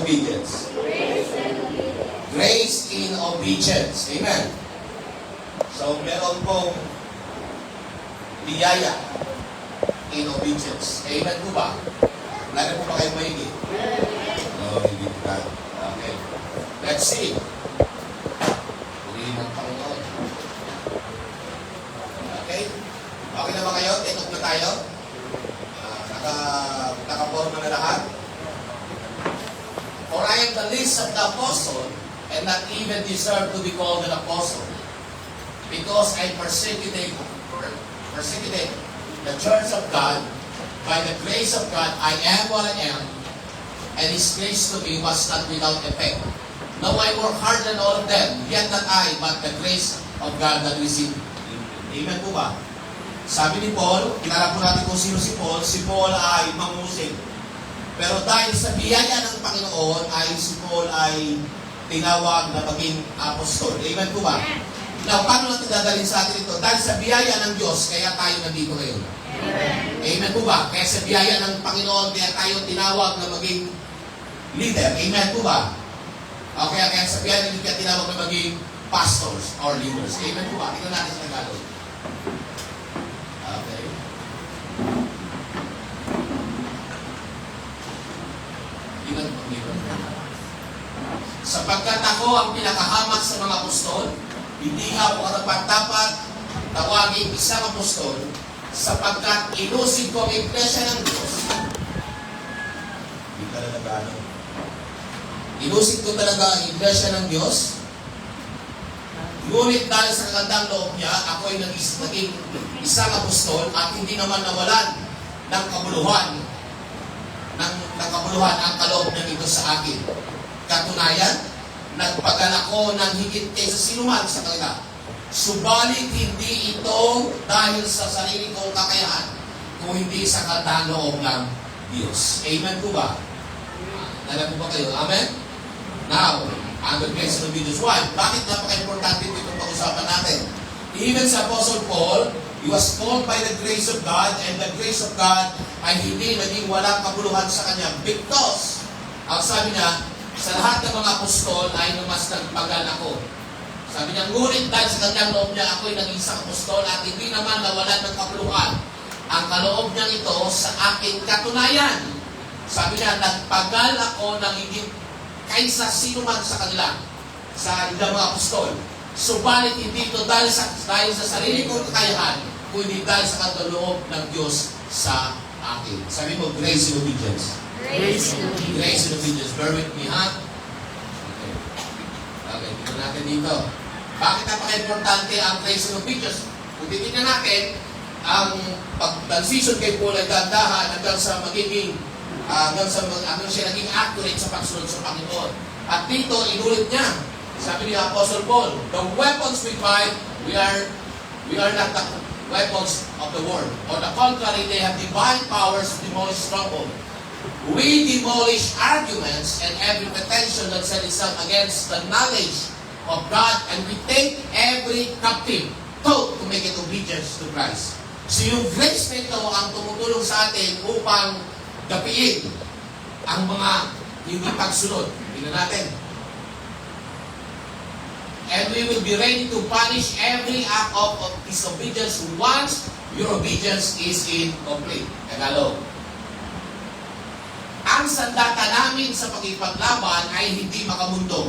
obedience? Grace in obedience. Amen. So, meron pong biyaya in obedience. Amen po ba? Wala na po ba kayong mahigit? Oh, higit ka. Okay. Let's see. Purihin ng Panginoon. Okay? Okay na ba kayo? Take off na tayo? Nakaporma na lahat? For I am the least of the apostle, and not even deserve to be called an apostle, because I persecuted the church of God. By the grace of God, I am what I am, and His grace to me was not without effect. Now I work harder than all of them, yet not I, but the grace of God that is in me. Amen po ba? Sabi ni Paul, kilala po natin kung sino si Paul. Si Paul ay mangusig. Pero dahil sa biyaya ng Panginoon, ay si Paul ay tinawag na maging apostol. Amen po ba? Now, paano natin dadalhin sa atin ito? Dahil sa biyaya ng Diyos, kaya tayo nandito ngayon. Amen po ba? Kaya sa biyaya ng Panginoon, kaya tayo tinawag na maging leader. Amen po ba? O kaya sa biyaya ng Diyos, kaya tinawag na maging pastors or leaders. Amen po ba? Tingnan natin sa Tagalog. Okay. Sapagkat ako ang pinakahamak sa mga apostol, hindi nga ako karapat-dapat tawagin isang apostol, sapagkat inusin ko ang iglesia ng Diyos. Hindi talaga gano'n. Inusin ko talaga ang iglesia ng Diyos. Ngunit dahil sa kagandang loob niya, ako ay naging isang apostol at hindi naman nawalan ng kabuluhan ang kaloob ng ito sa akin. Katunayan, nagpagal ako ng higit kaysa sinuman sa kanila. Subalit hindi ito dahil sa sarili kong kakayahan, kung hindi sa kagandang loob ng Diyos. Amen po ba? Alam po ba kayo? Amen? Now, under grace and obedience. Why? Bakit napaka-importante itong pag-usapan natin? Even sa Apostle Paul, he was called by the grace of God, and the grace of God ay hindi naging walang kabuluhan sa kanya. Because, ang sabi niya, sa lahat ng mga apostol ay mas nagpagal ako. Sabi niya, ngunit dahil sa kanyang loob niya, ako'y naging isang apostol at hindi naman nawalan ng kabuluhan. Ang kaloob niya ito sa aking katunayan. Sabi niya, nagpagal ako ng higit kaysa sino man sa kanila, sa ilang mga apostol. Subalit hindi ito dahil sa sarili kong kakayahan, kundi dahil sa kaloob ng Diyos sa akin. Sabi mo, grace and obedience. Grace and obedience. Grace and obedience. Bear with me, ha? Okay, tingnan natin dito. Bakit napaka-importante ang grace and obedience? Kung titignan natin, ang pag-transition kay Paul ay dandahan hanggang sa magiging hanggang siya naging accurate sa pagsunod sa Panginoon. At dito, inulit niya. Sabi ni Apostle Paul, the weapons we fight, we are not the weapons of the world. On the contrary, they have divine powers to demolish strongholds. We demolish arguments and every pretension that set itself against the knowledge of God, and we take every captive thought to make it obedience to Christ. So yung grace nito ang tumutulong sa atin upang gapiin ang mga hindi pagsunod. Tingnan natin. And we will be ready to punish every act of disobedience once your obedience is incomplete. Tagalog. Ang sandata namin sa pagkipaglaban ay hindi makamundo,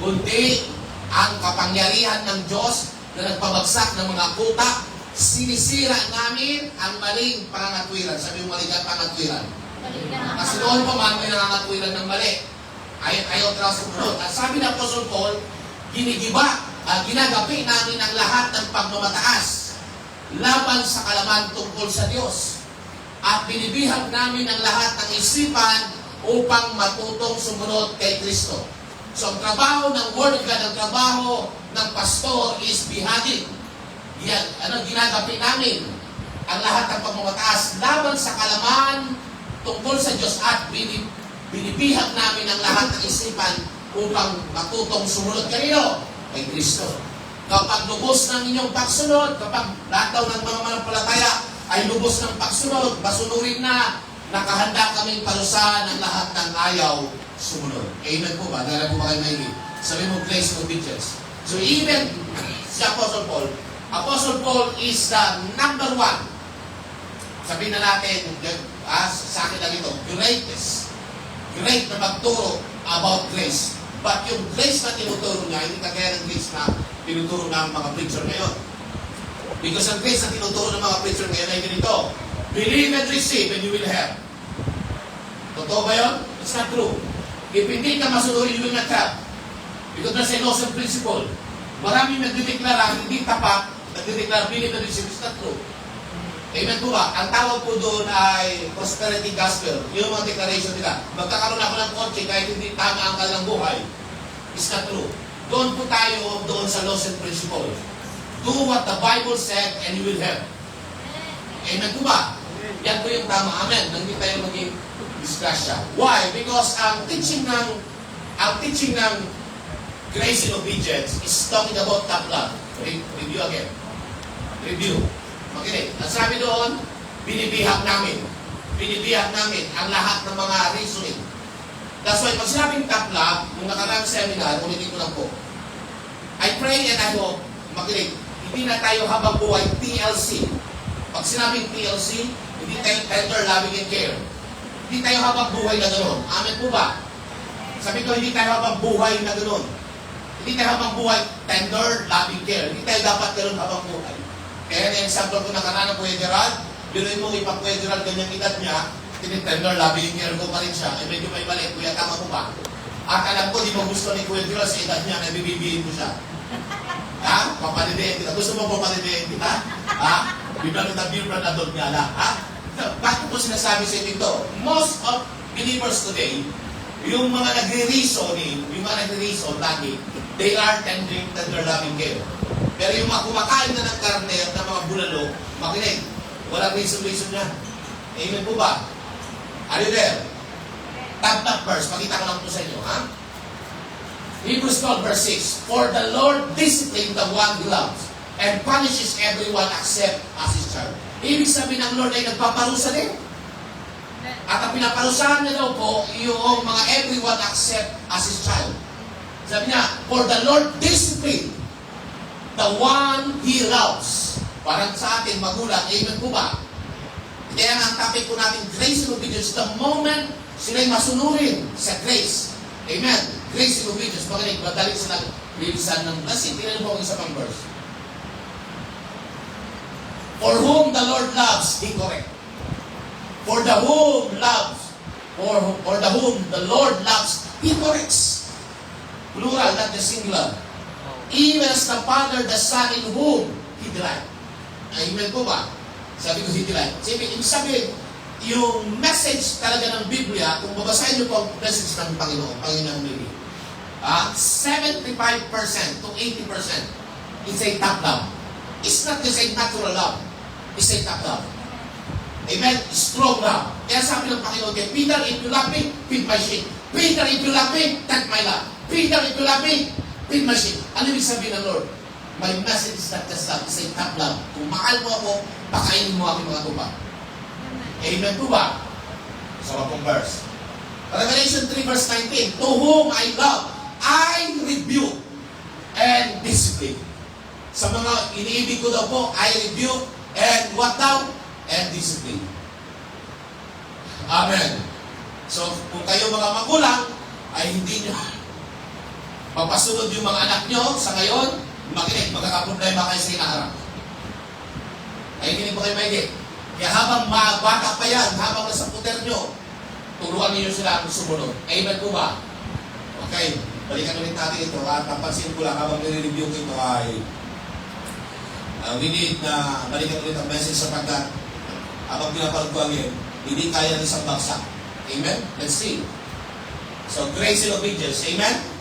kundi ang kapangyarihan ng Diyos na nagpabagsak ng mga kuta. Sinisira namin ang maling pangangatwiran. Sabi yung maling pangangatwiran. Kasi doon pa man may nangangatwiran ng mali. Ayaw tara sumunod. At sabi ng Apostle Paul, ginagapi namin ang lahat ng pagmamataas laban sa kalaman tungkol sa Diyos. At binibihag namin ang lahat ng isipan upang matutong sumunod kay Kristo. So ang trabaho ng Word of God, ang trabaho ng pastor is bihagin. Ginagapi namin ang lahat ng pagmamataas laban sa kalaman tungkol sa Diyos at binibihag namin ang lahat ng isipan upang matutong sumunod kanino? Kay Kristo. Kapag lubos ng inyong pagsunod, kapag lahat daw ng mga manampalataya ay lubos ng pagsunod, masunurin na nakahanda kaming parusahan ang lahat ng ayaw sumunod. Amen po ba? Dahil po ba kayo mahilig? Sabi mo, grace and obedience. So even si Apostle Paul is the number one. Sabihin na natin, sa akin lang ito, great na magturo about grace. But yung grace na tinuturo niya, hindi kagaya ng grace na tinuturo ng mga preacher ngayon. Because ang grace na tinuturo ng mga preacher ngayon ay ganito, believe and receive and you will have. Totoo ba yun? It's not true. If hindi ka masunurin, you will not have. Because there's a loss of principle. Maraming nagdideklara, hindi tapat, nagdideklara, believe and receive. It's not true. Amen po ba? Ang tawag po doon ay prosperity gospel. Yung mga declaration nila. Magkakaroon ako ng kotse kahit hindi tama ang kanilang buhay. It's not true. Doon po tayo doon sa laws and principle. Do what the Bible said and you will have. Amen po ba? Yan po yung tama. Amen. Nang hindi tayo maging disgrasya. Why? Because ang teaching ng grace and obedience is talking about top love. Review again. Review. Makinig. Ang sabi doon, binibihag namin ang lahat ng mga reasoning. That's why, pag sinabing top love, nung nakaraang seminar, ulitin ko lang po, I pray and I hope, makinig, hindi na tayo habang buhay TLC. Pag sinabing TLC, hindi tayo tender, loving, and care. Hindi tayo habang buhay na gano'n. Amen po ba? Sabi ko, hindi tayo habang buhay na gano'n. Hindi tayo habang buhay tender, loving, care. Hindi tayo dapat gano'n habang buhay. Kaya na-example ko nakaraan ng Kuya Gerald, binuin mo ipang Kuya Gerald, ganyang edad niya, tinitender, loving, care ko pa rin siya. Eh, medyo may mali. Kuya, tama po ba? At alam ko, di mo gusto ni Kuya Gerald sa edad niya, na bibibihin ko siya. Ha? Papalidihin kita. Gusto mo papalidihin kita? Ha? Biblang kita beer brand adult nga lang. Ha? Bakit ko sinasabi sa ito? Most of believers today, yung mga nagre-reasoning, lagi, they are tending tender, loving, care. Pero yung mga kumakain na ng karne at ng mga bulalo, makinig, walang reason yan. Amen po ba? Are you there? Top verse, pakita ko lang po sa inyo, ha? Hebrews 12 verse 6, for the Lord disciplines the one he loves, and punishes everyone except as his child. Ibig sabihin ng Lord ay nagpaparusa din. At ang pinaparusahan niya daw po, yung mga everyone except as his child. Sabi niya, for the Lord disciplines the one He loves. Parang sa atin, magulang, amen po ba? Kaya nga ang topic po natin, grace and obedience, the moment sila'y masunurin sa grace. Amen. Grace and obedience. Makinig, madaling sila bilisan ng blessing. Tingnan po ang isa pang verse. For whom the Lord loves, He correct. For the whom the Lord loves, He corrects. Plural, not the singular. Even as the Father, the Son, in whom He delights. Amen po ba? Sabi ko, He delights. Ibig sabihin, yung message talaga ng Biblia, kung babasahin niyo po ang message ng Panginoong Biblia, 75% to 80% is a top love. It's not just a natural love. It's a top love. Amen? Strong love. Kaya sabi ng Panginoon kay Peter, if you love me, feed my sheep. Peter, if you love me, take my love. Peter, if you love me, feed my sheep. Ano ibig sabihin ng Lord? My message is not just love, it's a top love. Kung mahal mo ako, pakainin mo aking mga tupa. Amen po ba? Sa pong verse. Revelation 3 verse 19, to whom I love, I rebuke and discipline. Sa mga iniibig ko daw po, I rebuke and what daw? And discipline. Amen. So, kung kayo mga magulang, ay hindi nyo papasunod yung mga anak nyo sa ngayon, makinig, magkakaproblema kayo sa hinaharap. Ay, hindi po kayo maigit. Kaya habang bata pa yan, habang nasa puter nyo, turuan niyo sila ang sumunod. Amen po ba? Okay, balikan ulit natin ito. At napansin ko lang habang nire-review ko ito ay we need na balikan ulit ang message sapagkat habang pinapanood ko ang yun, hindi kaya ng isang baksa. Amen? Let's see. So, grace and obedience. Amen?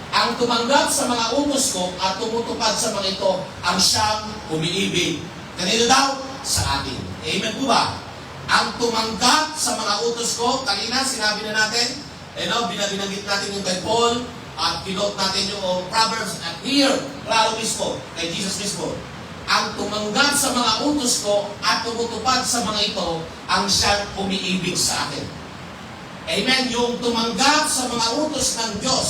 Ang tumanggap sa mga utos ko at tumutupad sa mga ito ang siyang umiibig. Kanino daw? Sa atin. Amen po ba? Ang tumanggap sa mga utos ko, kanina sinabi na natin, binanggit natin yung kay Paul at kinot natin yung Proverbs at here, klaro mismo, kay Jesus mismo. ang tumanggap sa mga utos ko at tumutupad sa mga ito, ang siyang umiibig sa akin. Amen? Yung tumanggap sa mga utos ng Diyos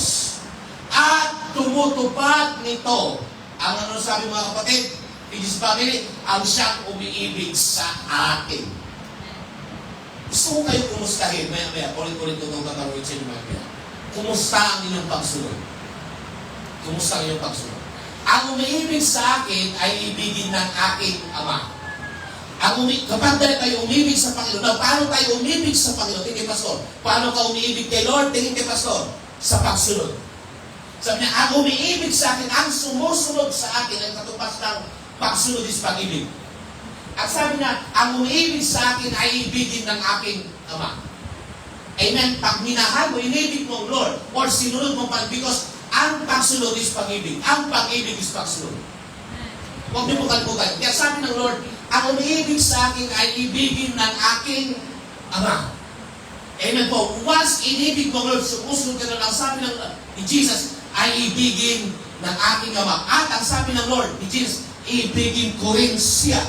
at tumutupad nito, ang ano sabi mga kapatid, His family, ang siyang umiibig sa atin. Gusto ko kayo kumustahin, maya, ulit-ulit ko itong tatanungin sa inyo maya. Kumusta ang inyong pagsunod? Kumusta ang inyong pagsunod? Ang umiibig sa akin ay ibigin ng aking Ama. Kapag tayo umibig sa Panginoon, paano tayo umibig sa Panginoon? Tingin kay Pastor. Paano ka umiibig kay Lord? Tingin kay Pastor. Sa pagsunod. Sabi niya, ang umiibig sa akin, ang sumusunod sa akin, ang katupas ng pagsunod is pag-ibig. At sabi niya, ang umiibig sa akin ay ibigin ng aking Ama. Amen? Pag minahal mo, inibig mo ang Lord, or sinunod mo pa, because ang pagsunod is pag-ibig. Ang pag-ibig is pagsunod. Huwag niyo po kalimutan. Kaya sabi ng Lord, ang umiibig sa akin ay ibigin ng aking Ama. Amen po. Once inibig mo, Lord, sumusunod ka na lang, sabi ni Jesus, ay ibigin ng aking Ama. At ang sabi ng Lord ni Jesus, ibigin ko rin siya.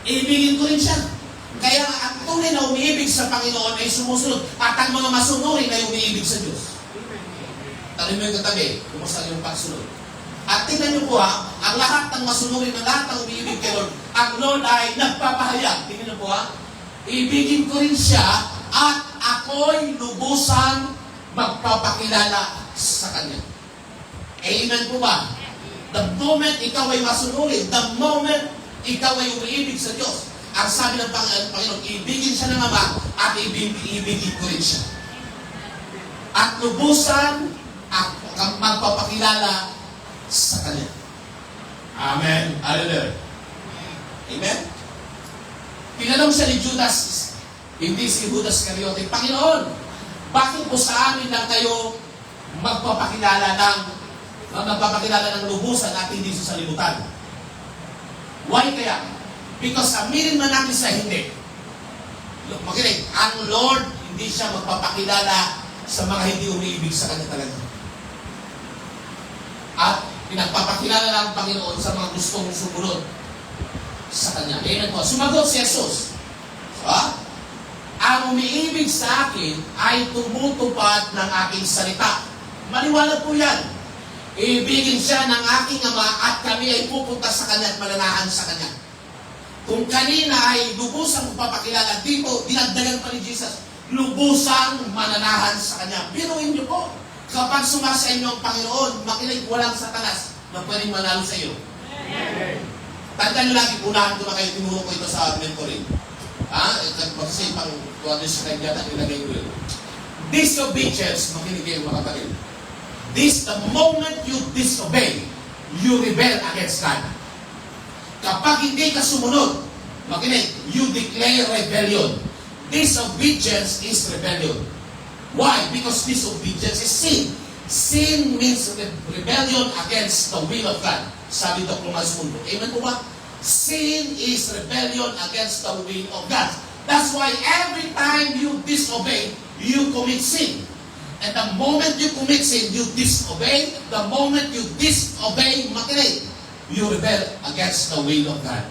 Ibigin ko rin siya. Kaya ang tunay na umiibig sa Panginoon ay sumusunod. At ang mga masunurin ay umiibig sa Diyos. Tanong mo yung katabi, kumusta yung pagsunod. At tingnan niyo po ang lahat ng masunurin, ang lahat ng umiibig kay Lord, ang Lord ay nagpapahayag. Tingnan niyo po ibigin ko rin siya at ako'y lubusan magpapakilala sa Kanya. Amen po ba? The moment ikaw ay masunurin, the moment ikaw ay umiibig sa Diyos, ang sabi ng Panginoon, ibigin siya ng Ama at ibigin ko rin siya. At lubusan at magpapakilala sa Kanya. Amen. Hallelujah. Amen. Tinanong siya ni Judas, hindi si Judas Iscariote, Panginoon, bakit po sa amin lang kayo magpapakilala ng lubusan at hindi sa salimutan? Why kaya? Because aminin man natin sa hindi. Makinig, ang Lord hindi siya magpapakilala sa mga hindi umiibig sa Kanya talaga. At pinagpapakilala lang ang Panginoon sa mga gustong sumunod sa Kanya. Amen po. Sumagot si Jesus. Ang umiibig sa akin ay tumutupad ng aking salita. Maliwanag po yan. Ibigin siya ng aking Ama at kami ay pupunta sa Kanya at mananahan sa Kanya. Kung kanina ay lubusang magpapakilala, dito dinagdagan pa ni Jesus, lubusang mananahan sa Kanya. Biruin niyo po. Kapag sumasa inyo ang Panginoon, makinig, walang Satanas na pwedeng manalo sa iyo. Tandaan nyo lagi, unahan ko na kayo, tinuro ko ito sa mentoring. Kasi pang tuwalis sa kanya na ilagay ko yun. Disobedience, makinig kayo mga kapatid. The moment you disobey, you rebel against God. Kapag hindi ka sumunod, makinig, you declare rebellion. Disobedience is rebellion. Why? Because disobedience is sin. Sin means rebellion against the will of God. Sabi Dr. Masmundo. Amen po ba? Sin is rebellion against the will of God. That's why every time you disobey, you commit sin. And the moment you commit sin, you disobey. The moment you disobey, makinig, you rebel against the will of God.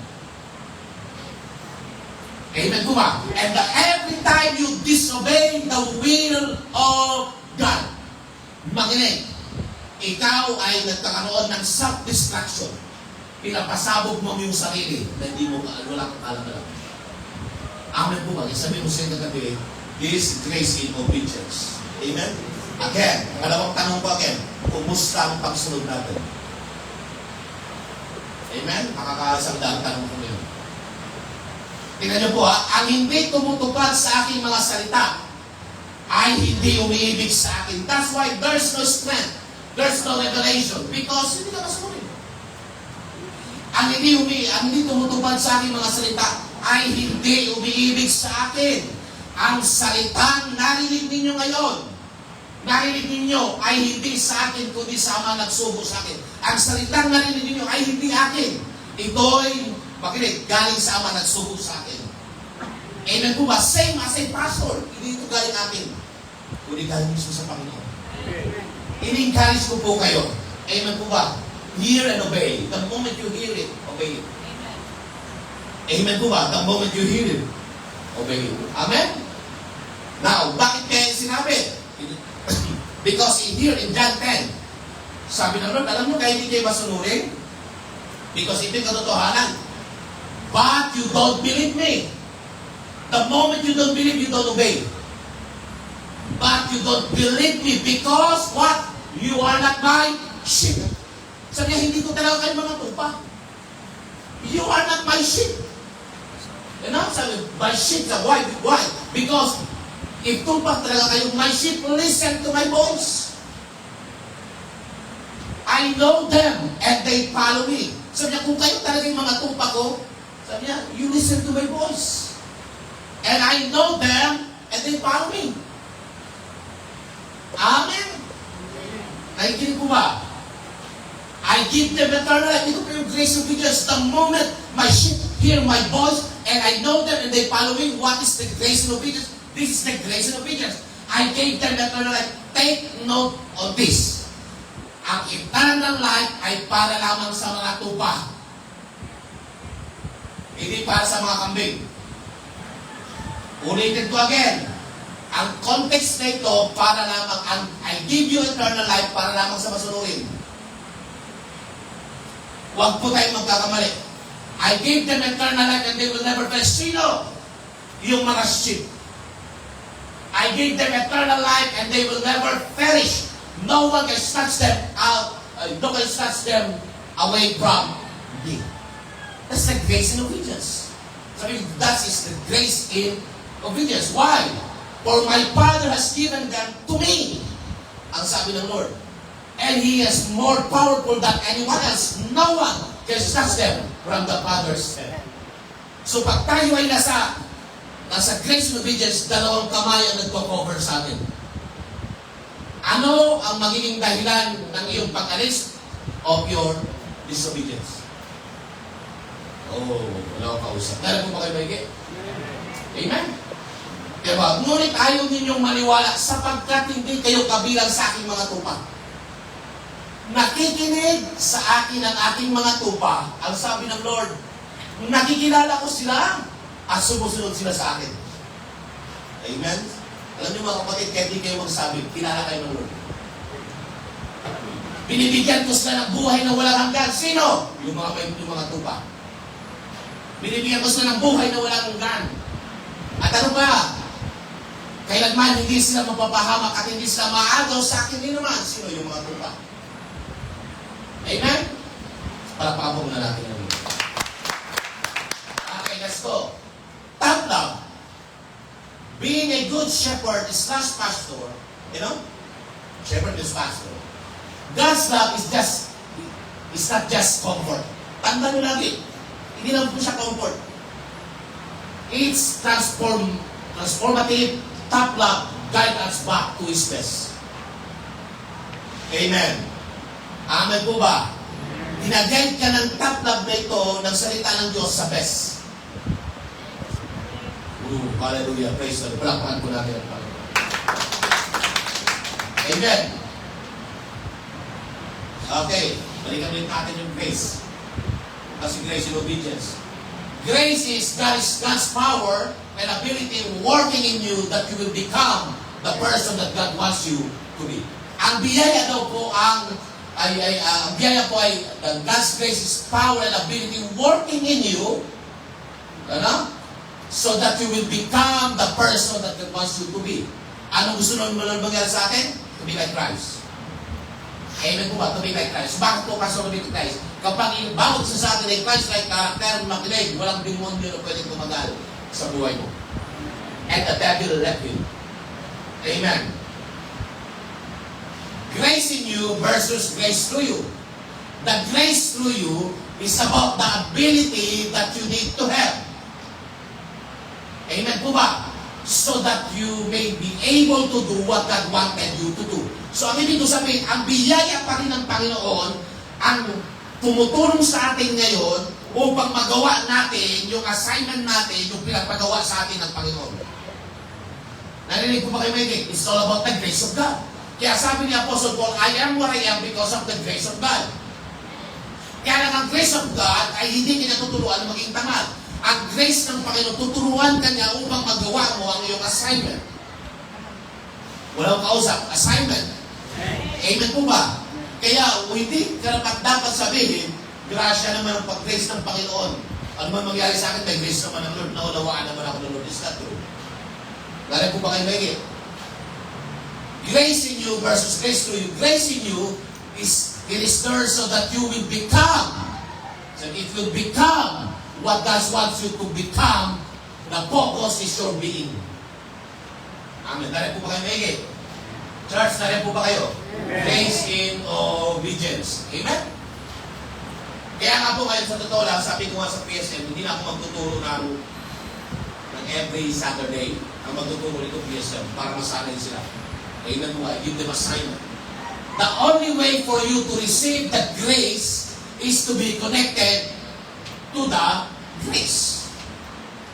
Amen po ba? And every time you disobey the will of God, makinig, ikaw ay nagkakaroon ng self-destruction. Pinapasabog mo yung sarili na hindi mo wala kang alam. Amen po ba? Sabi mo sa inyo kagabi, this grace in obedience. Amen? Again, dalawang tanong po again, kumusta ang pagsunod natin? Amen? Makakaasang dahil tanong ko ngayon. Tingnan niyo po ang hindi tumutupad sa aking mga salita ay hindi umiibig sa akin. That's why there's no strength, there's no revelation, because hindi ka masunurin. Ang hindi tumutupad sa aking mga salita ay hindi umiibig sa akin. Ang salitang narinig ninyo ngayon, narinig ninyo ay hindi sa akin, kundi sa Ama nagsugo sa akin. Ang salitang narinig ninyo ay hindi akin. Ito'y, makinig, galing sa Ama nagsugo sa akin. Amen po ba? Same as a pastor. Hindi ito galing akin, kundi galing mismo sa Panginoon. Ini-encourage ko po kayo. Amen po ba? hear and obey. The moment you hear it, obey it. Amen po ba? The moment you hear it, obey it. Amen? Now, bakit kaya sinabi? Because here in John 10, sabi ng Lord, alam mo kaya hindi kayo masunurin? Because ito yung katotohanan. But you don't believe me. The moment you don't believe, you don't obey. But you don't believe me because what? You are not my sheep. Sabi niya, hindi ko talaga kayo mga tupa. You are not my sheep. You know, sabi, my sheep, why? Why? Because if tupa talaga kayo, my sheep, listen to my voice. I know them and they follow me. Sabi niya, kung kayo talaga yung mga tupa ko, sabi niya, you listen to my voice. And I know them and they follow me. Amen? Nakikinig ko ba? I give them eternal life. Ito po yung grace of obedience. The moment my sheep hear my voice and I know them and they follow me, what is the grace of obedience? This is the grace of obedience. I gave them eternal life. Take note of this. Ang eternal life ay para lamang sa mga tupa. Hindi para sa mga kambing. Ulitin ko again. Ang context na ito, para lamang, I give you eternal life para lamang sa masunurin. Huwag po tayong magkakamali. I gave them eternal life and they will never perish. Sino? Yung mga sheep. I gave them eternal life and they will never perish. No one can snatch them out. No one can snatch them away from me. That's the grace in obedience. Sabi, that is the grace in obedience. Why? For my Father has given them to me. Ang sabi ng Lord. And He is more powerful than anyone else. No one can snatch them from the Father's hand. So pag tayo ay nasa grace and obedience, dalawang kamay ang nagko-cover sa atin. Ano ang magiging dahilan ng iyong pag-alis of your disobedience? Oh, wala akong kausap. Dahil po ba kayo maigi? Amen? Diba? Ngunit ayaw ninyong maniwala sapagkat hindi kayo kabilang sa aking mga tupa. Nakikinig sa akin ang aking mga tupa. Ang sabi ng Lord, nakikilala ko sila at sumusunod sila sa akin. Amen? Alam niyo mga kapatid, kahit hindi kayo magsabi, kilala kayo ng Lord. Binibigyan ko sila ng buhay na walang hanggan. Sino? Yung mga tupa. Binibigyan ko sila ng buhay na walang hanggan. At ano ba? Kailanman hindi sila mapapahamak at hindi sila maagaw sa akin din naman. Sino yung mga tupa? Amen? Palakpakan po muna natin yung okay, let's go. Top love. Being a good shepherd slash pastor, you know? Shepherd is pastor. God's love is not just comfort. Tanda nyo lagi. Hindi lang po siya comfort. It's transformative, top love, guide us back to His best. Amen. Amen po ba? Ginagayad ka ng top love na ito ng salita ng Diyos sa best. Hallelujah. Praise the Lord. Palakpakan po natin ang Panginoon. Amen. Okay. Balikan ulit natin yung grace. Kasi grace and obedience. Grace is God's power and ability working in you that you will become the person that God wants you to be. Ang biyaya daw po ang biyaya po ay God's grace is power and ability working in you, ano? So that you will become the person that God wants you to be. Anong gusto naman mangyari sa atin? To be like Christ. Amen po ba? To be like Christ. Bakit po kaso to be like Christ? Kapag bawat sa atin ay Christ-like character, makinig, walang demonyo na pwedeng tumagal sa buhay mo. And the devil left you. Amen. Grace in you versus grace through you. The grace through you is about the ability that you need to have. Amen po ba? So that you may be able to do what God wanted you to do. So ang ibig sabihin, ang biyaya pa rin ng Panginoon ang tumutulong sa atin ngayon upang magawa natin yung assignment natin, yung pinagpagawa sa atin ng Panginoon. Narinig ko ba kayo maigit? It's all about the grace of God. Kaya sabi ni Apostle Paul, I am what I am because of the grace of God. Kaya lang ang grace of God ay hindi kinatuturuan na maging tamad. Ang grace ng Panginoon, tuturuan ka niya upang magawa mo ang iyong assignment. Walang kausap, assignment. Amen po ba? Kaya hindi karapat dapat sabihin, grasya naman ang pag-grace ng Panginoon. Ano man mangyari sa akin, may grace naman ng Lord. Naunawaan naman ako ng Lord. Is that true? Galing po ba kayo may grace in you versus grace to you. Grace in you is it is there so that you will become. So it will become what God wants you to become. The focus is your being. Amen. Galing po ba kayo may Church, narin po ba kayo? Grace in obedience. Amen? Kaya nga po ngayon sa totoo lang, sabi ko nga sa PSM, hindi na ako magtuturo ng every Saturday. Ang magtuturo nito PSM para masanay sila. Amen po nga, give them assignment. The only way for you to receive the grace is to be connected to the grace.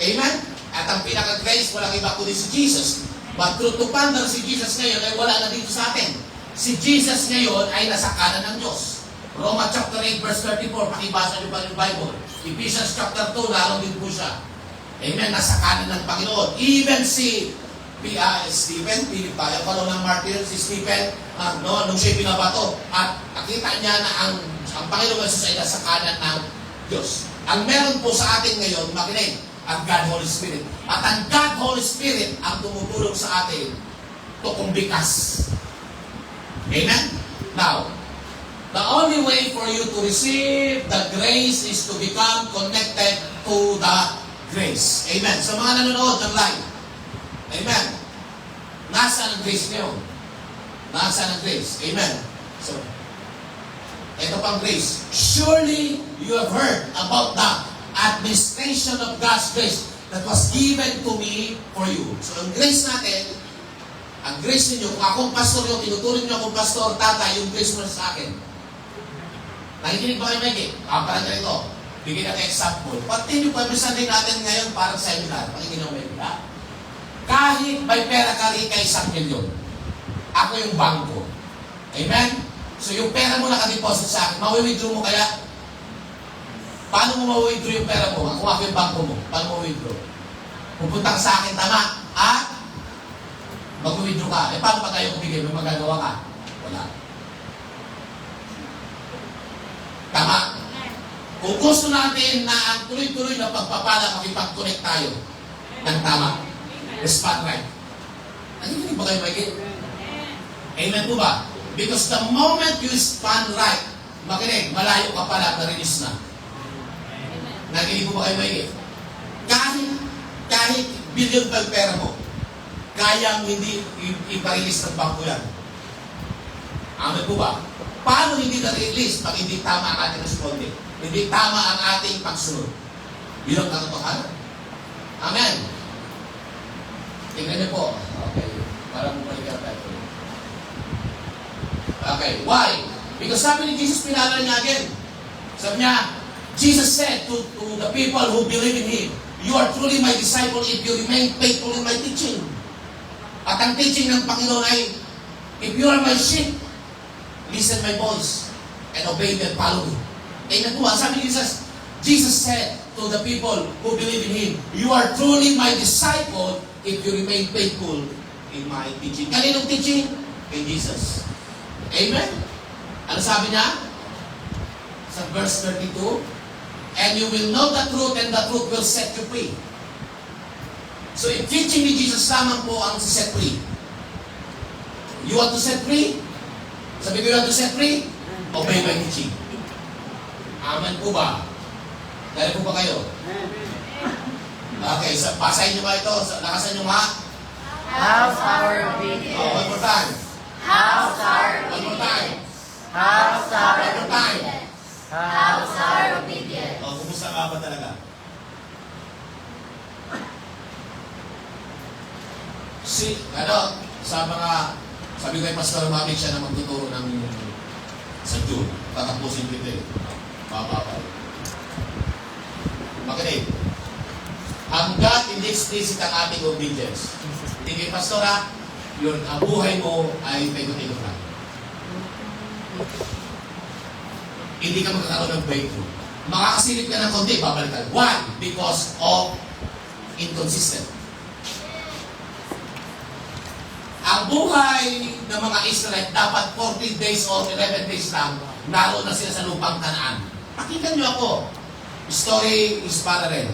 Amen? At ang pinaka-grace, walang iba kundi si Jesus. But true to pander, si Jesus ngayon ay wala na dito sa atin. Si Jesus ngayon ay nasa kanan ng Diyos. Roma chapter 8 verse 34, pakibasa niyo pa yung Bible. Ephesians chapter 2, naroon din po siya. Amen, nasa kanan ng Panginoon. Even si Stephen, Philip tayo, kalong ng martyr, si Stephen, nung siya'y binabato, at nakita niya na ang Panginoon Jesus ay nasa kanan ng Diyos. Ang meron po sa atin ngayon, makinig, ang God Holy Spirit. At ang God Holy Spirit ang tumutulong sa atin to kumbikas. Amen? Now, the only way for you to receive the grace is to become connected to the grace. Amen. Sa mga nanonood ng live, amen. Nasaan ang grace niyo? Nasaan ang grace? Amen. So, ito pang grace. Surely you have heard about the administration of God's grace that was given to me for you. So, ang grace natin, ang grace ninyo, kung akong pastor nyo, tinutuloy nyo akong pastor, tata, yung grace mo sa akin. Nakikinig ba kayo, Mike? Parang ganito. Bigyan natin example. Pati nyo, every Sunday natin ngayon, parang seminar. Pakikinig mo, Mike, ha? Kahit may pera ka rin kay 1 milyon, ako yung bangko. Amen? So, yung pera mo nakadeposit sa akin, mawi-withdraw mo kaya? Paano mo ma-withdraw yung pera mo? Ako yung bangko mo. Paano mo withdraw? Pupunta ka sa akin, tama? At mag-withdraw ka. Eh, paano pa tayo kumigay? May magagawa ka? Wala. Tama? Kung gusto natin na ang tuloy-tuloy na pagpapala, makipag-connect tayo ng tama. Respond right. Ano ba kayo, Mike? Amen po ba? Because the moment you respond right, makinig, malayo ka pala, na-release na. Nakinig po ba kayo, Mike? Kahit billion pa pera mo, kayang hindi ipa-release ng bangko yan. Amen po ba? Paano hindi na-release pag hindi tama ang ating responde? Hindi tama ang ating pagsunod. Yun ang katotohanan. Amen. Tingnan niyo po. Okay. Para bumalikan tayo. Okay. Why? Because sabi ni Jesus, pinala niya again. Sabi niya, Jesus said to the people who believe in Him, you are truly my disciple if you remain faithful in my teaching. At ang teaching ng Panginoon ay, if you are my sheep, listen my voice, and obey me and follow me. Amen po. Sabi ni Jesus said to the people who believe in Him, you are truly my disciple if you remain faithful in my teaching. Kaninong teaching? Kay Jesus. Amen? Ano sabi niya? Sa verse 32, and you will know the truth and the truth will set you free. So, if teaching ni Jesus lamang po ang set free. You want to set free? Sabi ko, you want to set free? Obey my teaching. Amen po ba? Dahil po ba kayo? Okay, so pasahin nyo ba ito? Lakasan nyo nga? How's our obedience? Oh, one more time. How's our One more time. How's our One more time. How's our obedience? Oh, kumusta nga ba talaga? Sabi ko kay Pastor Mami, siya na magtuturo ng sa June. Tatapusin kita eh. Mababay. Makinig. Hanggat hindi explicit ang ating obedience. Hindi kay Pastor ha, yun, ang buhay mo ay paikot-ikot lang. hindi ka magkakaroon ng breakthrough. Makakasilip ka ng konti, babalik ka. Why? Because of inconsistent. Ang buhay ng mga Israelite dapat 14 days or 11 days lang, naroon na sila sa lupang Kanaan. Pakinggan niyo ako. Story is parallel.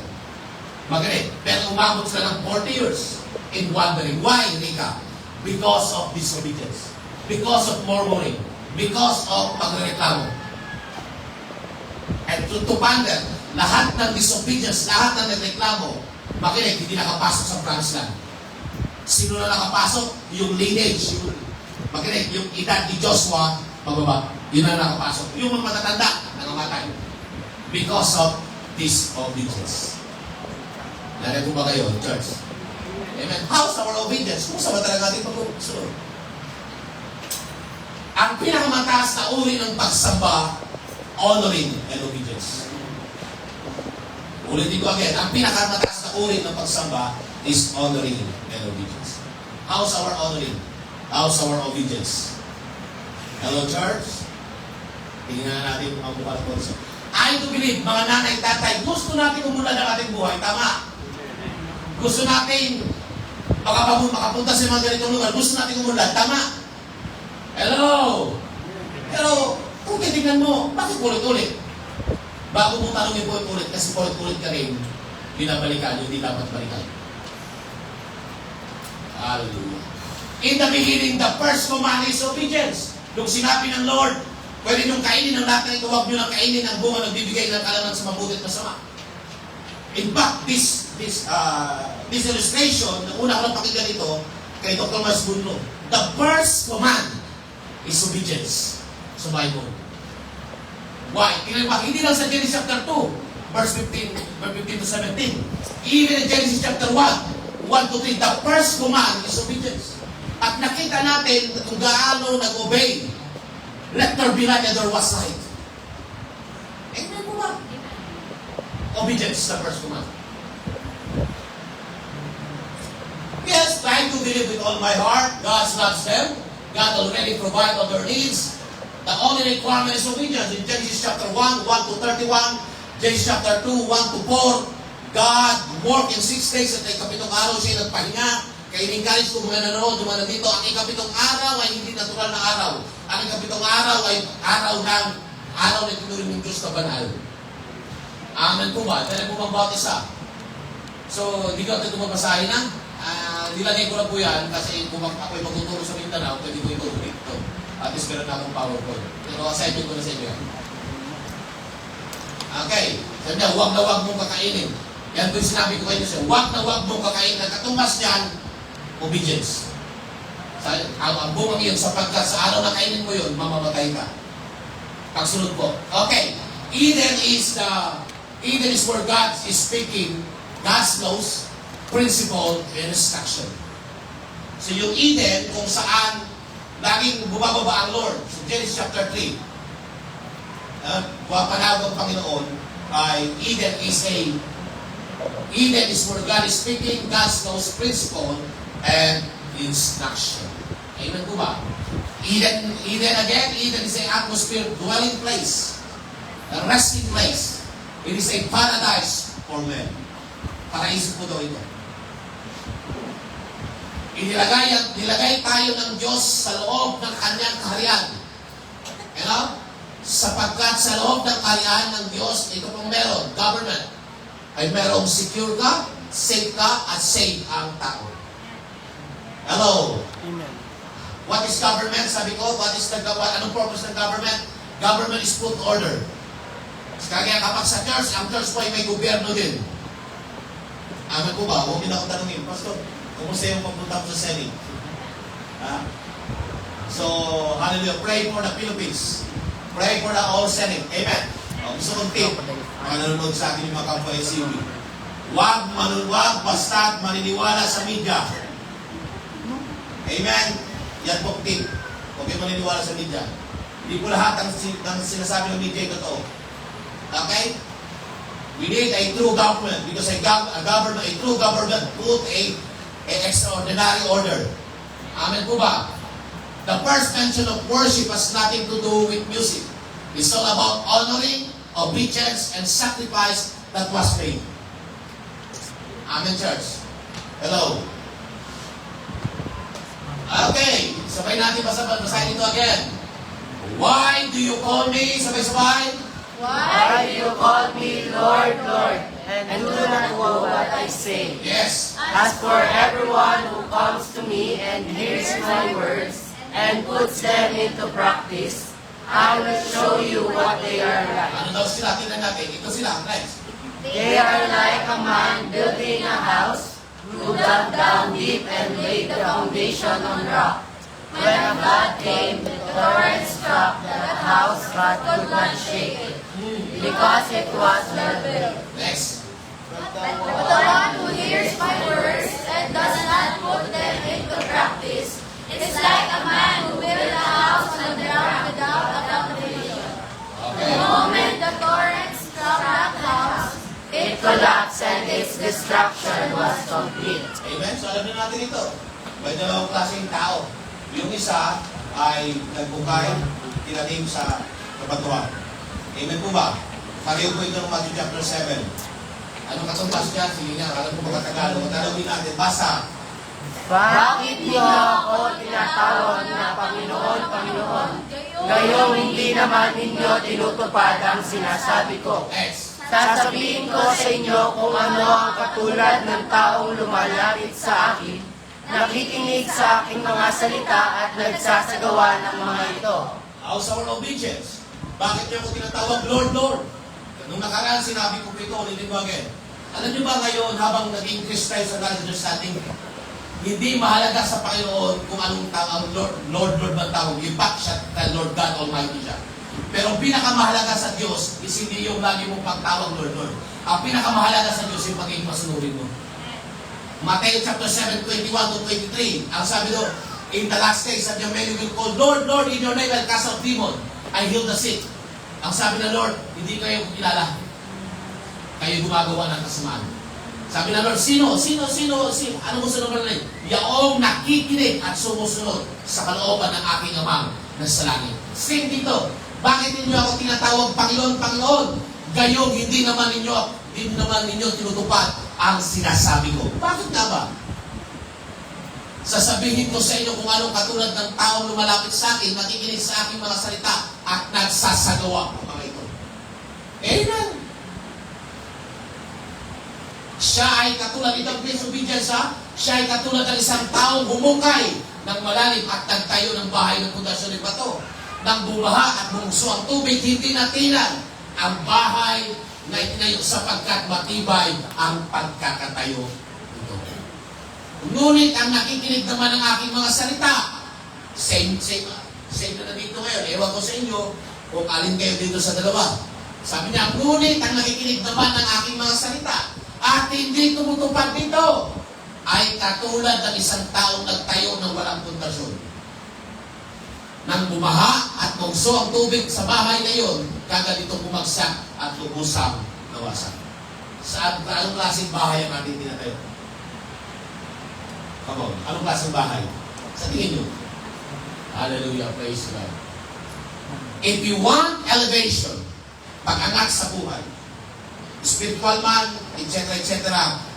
Magaling. Pero umabot sila ng 40 years in wandering. Why, Rika? Because of disobedience. Because of murmuring. Because of pagreklamo. And to pander, lahat ng disobedience, lahat ng nagreklamo, makinig, hindi nakapasok sa promised land. Sino na nakapasok? Yung lineage, yung edad ni Joshua, pababa. Yun na nakapasok. Yung mga matatanda, nangamatay. Because of disobedience. Narinig ko ba kayo, church? Amen. How's our obedience? Kung sa talaga natin pag-usunod. Ang pinakamataas na uri ng pagsamba, honoring and obedience. Ulitin ko again, ang pinakamataas na uri ng pagsamba is honoring and obedience. How's our honoring? How's our obedience? Hello, church? Tingnan natin ang bukas po. I do believe, mga nanay, tatay, gusto natin umunlad ang ating buhay. Tama. Gusto natin makapunta sa mga ganitong lugar. Gusto natin umunlad. Tama. Hello. Pero, kung titignan mo, bakit ulit-ulit? Bago mong tanongin po ulit, kasi ulit-ulit ka rin, binabalikan, hindi dapat balikan. Hallelujah. In the beginning, the first command is obedience. Nung sinabi ng Lord, pwede niyong kainin ang lahat ng ito, huwag niyo lang kainin ang bunga nagbibigay ng kalaman sa mabuti at masama. In fact, this illustration, na una ko lang pakinggan ito, kay Dr. Mars Bunlo, the first command is obedience sa Bible. Why? Hindi lang sa Genesis chapter 2, verse 15 to 17. Even in Genesis chapter 1 to 3, the first command is obedience. At nakita natin kung gaano nag-obey. Let there be light and there was light. Amen po ba? Obedience is the first command. Yes, trying to believe with all my heart. God loves them. God already provided all their needs. The only requirement is obedience. In Genesis chapter 1 to 31, Genesis chapter 2, 1 to 4, God worked in 6 days at ikapitong araw siya nagpahinga. Kaya in-encourage ko mga nanonood, yung mga nandito, ang ikapitong araw ay hindi natural na araw. Ang ikapitong araw ay araw na tinuring ng Diyos na banal. Amen po ba? Dahil po bang bawat isa? So, hindi ko ito mabasahin na. Nilagay ko na po yan kasi kung ako'y magtuturo sa Mindanao, pwede ko ituro dito. At least meron na akong PowerPoint. Pero assignment ko na sa inyo yan. Okay. Sabi niya, huwag na huwag mong kakainin. Yan po yung sinabi ko kayo siya. Huwag na huwag mong kakainin. Ang katumbas niyan, obedience. Ang bungang yun, sapagkat sa araw na kainin mo yun, mamamatay ka. Pagsunod po. Okay. Eden is where God is speaking God's laws, principle, and instruction. So yung Eden, kung saan laging bumababa ang Lord. So Genesis chapter 3. Panawag ang Panginoon ay Eden is where God is speaking God's laws, principle, and instruction. Amen po ba? Eden is an atmosphere, dwelling place, a resting place. It is a paradise for men. Paraiso po daw ito. Nilagay tayo ng Diyos sa loob ng kanyang kaharian. You know? Sapagkat sa loob ng kaharian ng Diyos, ito pong meron, government. Ay merong secure ka, safe ka, at safe ang tao. Hello? Amen. What is government? Sabi ko, anong purpose ng government? Government is put order. Kaya kapag sa church, ang church po ay may gobyerno din. Amen po ba? Huwag niyo na akong tanongin, Pastor, kumusta yung pagpunta ko sa Senate? So, hallelujah, pray for the Philippines. Pray for the whole Senate. Amen. Gusto kong tip, mga nanonood sa akin yung mga kampo SCB. Huwag basta't maniniwala sa media. Amen. Yan po tip. Huwag kayo maniniwala sa media. Hindi po lahat ng sinasabi ng media ay totoo. Okay? We need a true government because a true government put a extraordinary order. Amen po ba? The first mention of worship has nothing to do with music. It's all about honoring, obedience, and sacrifice that was made. Amen, church. Hello. Okay, sabay natin basahin ito again. Why do you call me? Sabay-sabay. Why do you call me Lord, Lord, and do not do what I say? Yes. As for everyone who comes to me and hears my words and puts them into practice, I will show you what they are like. Ano daw sila? Tingnan natin. Ito sila. Next. They are like a man building a house who dug down deep and laid the foundation on rock. When a flood came, the torrent struck that house but could not shake it, because it was well built. Next. But the one who hears my words and does not put them into practice is like a man who built a house on the ground without a foundation. The Okay. moment the torrent struck that house, It collapsed and its destruction was complete. Amen? So alam na natin ito. May dalawang klaseng tao. Yung isa ay nagbukay, tinanim sa kabatuhan. Amen po ba? Pareho po ito ng Matthew chapter 7. Anong katumbas dyan? Sige nga, alam po ba Tagalog? Tanongin natin, basa. Bakit niyo ako tinatawag na Panginoon, Panginoon? Gayong hindi naman ninyo tinutupad ang sinasabi ko. Next. Sasabihin ko sa inyo kung ano ang katulad ng taong lumalapit sa akin, nakikinig sa aking mga salita at nagsasagawa ng mga ito. How's our obedience? Bakit niyo ako tinatawag Lord, Lord? Nung nakaraan, sinabi ko po ito, ulitin ko again. Alam niyo ba ngayon, habang nag-increase tayo sa knowledge understanding, hindi mahalaga sa Panginoon kung anong tawag Lord ba tawag. Impact siya kay Lord God Almighty siya. Pero ang pinakamahalaga sa Diyos is hindi yung lagi mong pagtawag Lord, Lord. Ang pinakamahalaga sa Diyos yung pagiging masunurin mo. Matthew chapter 7, 21 to 23. Ang sabi doon, in the last days, sabi niya, many will call, Lord, Lord, in your name I'll cast out demon. I heal the sick. Ang sabi ng Lord, hindi kayo kilala. Kayo gumagawa ng kasamaan. Sabi ng Lord, sino? Ano gusto naman rin? Yaong nakikinig at sumusunod sa kalooban ng aking amang nasa langit. Same dito. Bakit ninyo ako tinatawag Panginoon, Panginoon? Gayong hindi naman ninyo tinutupad ang sinasabi ko. Bakit nga ba? Sasabihin ko sa inyo kung anong katulad ng taong lumalapit sa akin, nakikinig sa aking mga salita at nagsasagawa ng mga ito. Amen. Siya ay katulad itong disobedience, siya ay katulad ng isang taong humukay ng malalim at nagtayo ng bahay ng pundasyon ng bato. Nang bumaha at bumugso ang tubig, hindi natilan ang bahay na itinayo sapagkat matibay ang pagkakatayo ito. Ngunit ang nakikinig naman ng aking mga salita, same na dito ngayon. Ewan ko sa inyo kung alin kayo dito sa dalawa. Sabi niya, ngunit ang nakikinig naman ng aking mga salita at hindi tumutupad dito ay katulad ng isang taong nagtayo ng walang pundasyon. Nang bumaha at bugso ang tubig sa bahay na iyon, kagad itong bumagsak at lubusang nawasak. Anong klaseng bahay ang ating tinatayo? Come on, anong klaseng bahay? Sa tingin nyo? Hallelujah, praise God. If you want elevation, pag-angat sa buhay, spiritual man, etc.,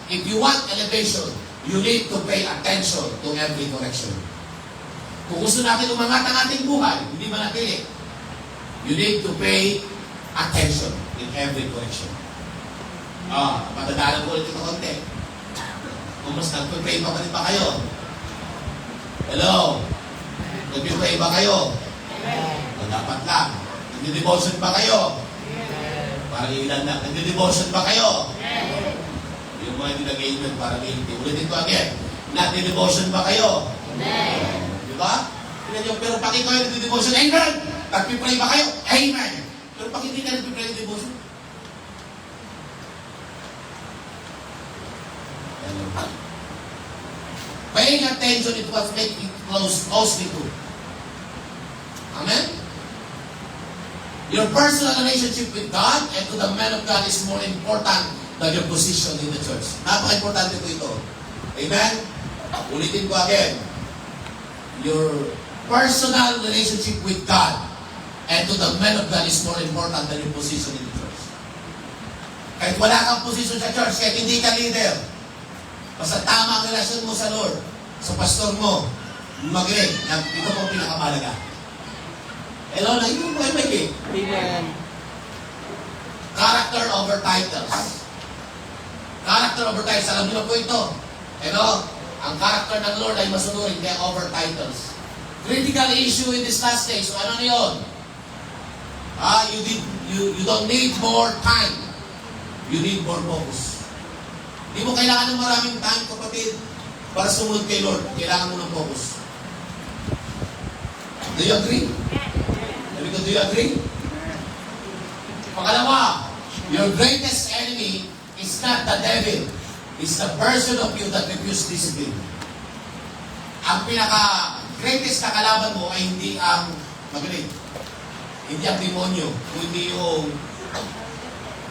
if you want elevation, you need to pay attention to every correction. Kung gusto natin umangat ang ating buhay, hindi manatili, you need to pay attention in every correction. Matadaanan ko ulit ito konti. Kung mas nagpipray pa rin ba kayo? Hello? Nagpipray ba kayo? Dapat lang. Nagdi-devotion ba kayo? Parang ilan na. Nagdi-devotion ba kayo? Yung mga hindi nag-amen, parang hindi. Ulitin ko again. Nagdi-devotion ba kayo? Diba? Pero pag ikaw ay nagdi-devotion, amen! Nagpipray ba kayo? Amen! Pero pag hindi ka nagpipray ng devotion, paying attention it was make it closely to. Amen? Your personal relationship with God and to the man of God is more important than your position in the church. Napaka-importante po ito. Amen? Ulitin ko again. Your personal relationship with God And to the men of God is more important than your position in the church. Kahit wala kang position sa church, kahit hindi ka leader, basta tama ang relasyon mo sa Lord, sa pastor mo, magaling, ito po ang pinakamalaga. Hello, naging mo ay Amen. Character over titles. Character over titles. Alam niyo na po ito. Ang character ng Lord ay masunurin kaya over titles. Critical issue in this last day. So ano na yun? You don't need more time. You need more focus. Hindi mo kailangan ng maraming time, kapatid, para sumunod kay Lord. Kailangan mo ng focus. Do you agree? Sabi ko, do you agree? Pangalawa, your greatest enemy is not the devil. It's the version of you that refuse discipline. Ang pinaka-greatest na kalaban mo ay hindi ang magaling. Hindi ang demonyo, kundi yung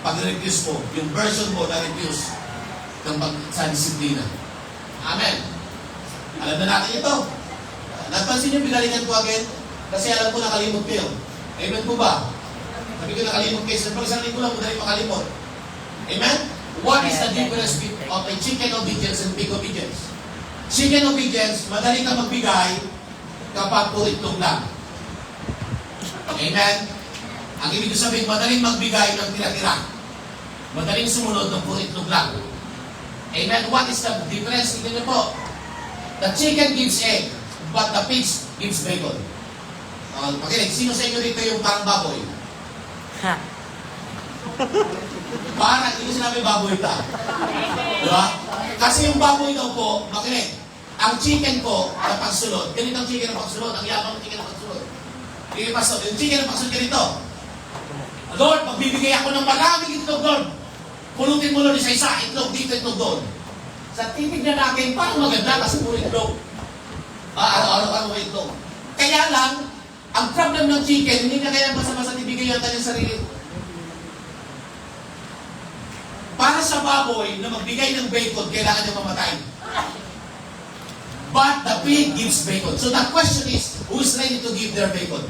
pag-refuse mo, yung version mo na refuse sa disiplina. Amen. Alam na natin ito. Napansin niyo, binalingan ko again, kasi alam ko nakalimot kayo. Amen po ba? Sabi ko nakalimot kayo. Sa isang linggo lang, madali makalimot. Amen? What is the difference of a chicken obedience and pig obedience? Chicken obedience, madali ka magbigay kapag puro itlog lang. Amen? Ang ibig sabihin, madaling magbigay ng tira-tira. Madaling sumunod ng puro itlog lang. Amen? What is the difference? Tignan niyo po. The chicken gives egg, but the pig gives bacon. Makinig, sino sa inyo rito yung parang baboy? Ha. Parang, hindi ko sinabi baboy ta. Diba? Kasi yung baboy daw po, makinig, ang chicken ko na pagsulod, ganito ang chicken na pagsulod, ang yabang ng chicken na pagsulod. Yung chicken na pagsulod ganito. Lord, magbibigay ako ng maraming itlog, Lord. Pulutin mo, Lord, isa-isa, itlog dito, itlog doon. Sa titig na natin, parang maganda kasi puro itlog. Araw-araw may itlog. Kaya lang, ang problem ng chicken, hindi na kaya basta-basta ibigay yung kanyang sarili. Para sa baboy na magbigay ng bacon, kailangan niya mamatay. But the pig gives bacon. So the question is, who is ready to give their bacon?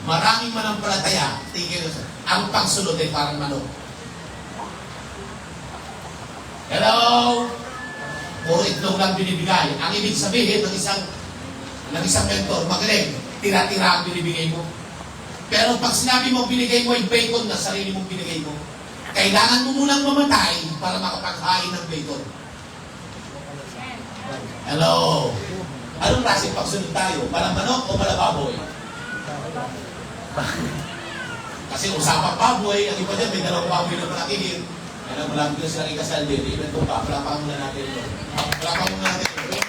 Maraming manampalataya, tingin nyo, ang pangsunod ay parang manok. Hello? Puro itlog lang binibigay. Ang ibig sabihin ng isang mentor, magaling, tira-tira ang binibigay mo. Pero pag sinabi mo, binigay mo yung bacon na sarili mong binigay mo, kailangan mo munang mamatay para makapaghain ng bacon. Hello? Anong klaseng pagsunod tayo? Malamanok o malababoy? Kasi usapang baboy, ang iba dyan, may dalawang baboy na malakihim. Kaya malaki ko silang ikasal din. Even kung pa, palapakan muna natin ito. Palapakan muna natin ito.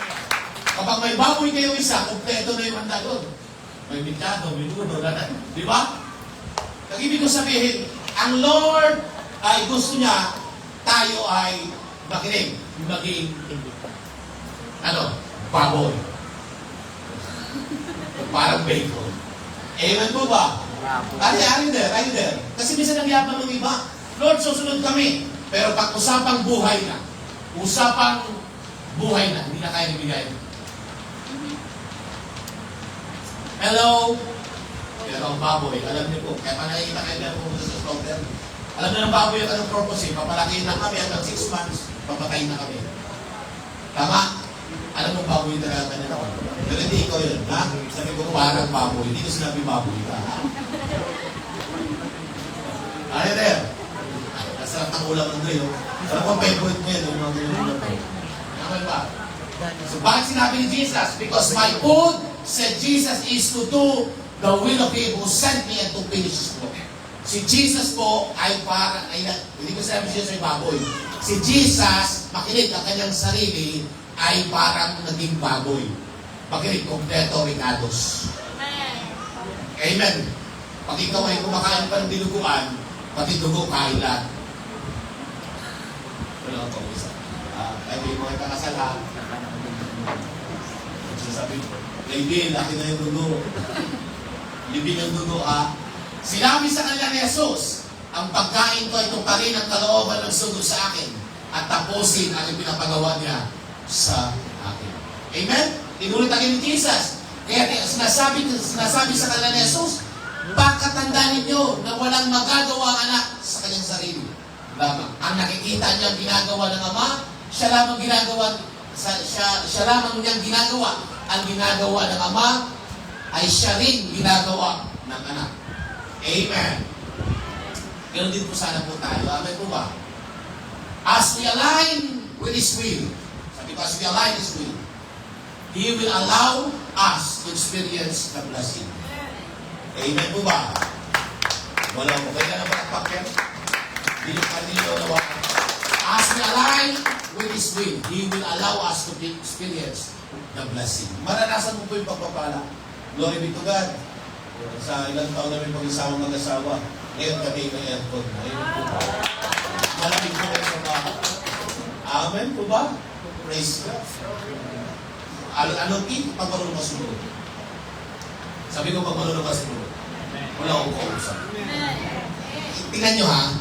Kapag may baboy kayo isa, kompleto na yung handa doon. May mitado, may nuno, di ba? Ang ibig ko sabihin, ang Lord ay gusto niya, tayo ay makinig, maging, baboy. Parang bacon. Amen po ba? Are you there? Kasi minsan nagyabang ng iba. Lord, susunod kami. Pero pag usapang buhay na, hindi na kaya nabigay. Hello? Pero ang baboy, alam niyo po, kaya pa nakikita kayo na pumunta sa slaughter. Alam niyo ng baboy ang anong purpose eh. Papalakihin na kami hanggang 6 months, papatayin na kami. Tama? Alam mo baboy talaga kanina ko. Pero hindi ikaw yun, ha? Sabi ko, parang baboy. Hindi ko sinabi baboy ka. Are you there? Nasarap ng ulam ng Dre, no? Alam ko, favorite mo yun, yung mga ganyan. Naman ba? So, bakit sinabi ni Jesus? Because my food, said Jesus, is to do the will of Him who sent me and to finish His work. Si Jesus po ay parang, hindi ko sinabi si Jesus ay baboy. Si Jesus, makinig ang kanyang sarili, ay parang naging baboy. Makinig, kompleto ricados. Amen. Pag ikaw ay kumakain pa ng diluguan, pati dugo kain lahat. Wala ko isa. Hindi mo ay kakasal ha. Sabi ko, Lady, laki na yung dugo. Libing ang dugo ha. Sinabi sa kanila ni Jesus, ang pagkain ko ay tuparin ang kalooban ng sugo sa akin at tapusin ang pinapagawa niya sa akin. Amen? Tinulit ang ni Jesus. Kaya sinasabi sa kanila ni Jesus, pagkatandaan ninyo na walang magagawa ang anak sa kanyang sarili. Lamang. Ang nakikita niya ginagawa ng Ama, siya lamang niyang ginagawa. Ang ginagawa ng Ama ay siya rin ginagawa ng anak. Amen. Ganun din po sana po tayo. Amen po ba? As we align with His will, sabi ko, as we align His will, He will allow us to experience the blessing. Amen po ba? Wala po. Kaya na palakpak yan? Hindi nawa. As we align with His will, He will allow us to experience the blessing. Maranasan mo po yung pagpapala. Glory be to God. Sa ilang taon namin pag-isawang mag-asawa, ngayon kami may aircon. Amen po ba? Malamig po kayo sa bahay. Amen po ba? Praise God. Anong pag marunong ka sumunod? Sabi ko, pag marunong ka sumunod, wala akong kausap. Tingnan nyo ha,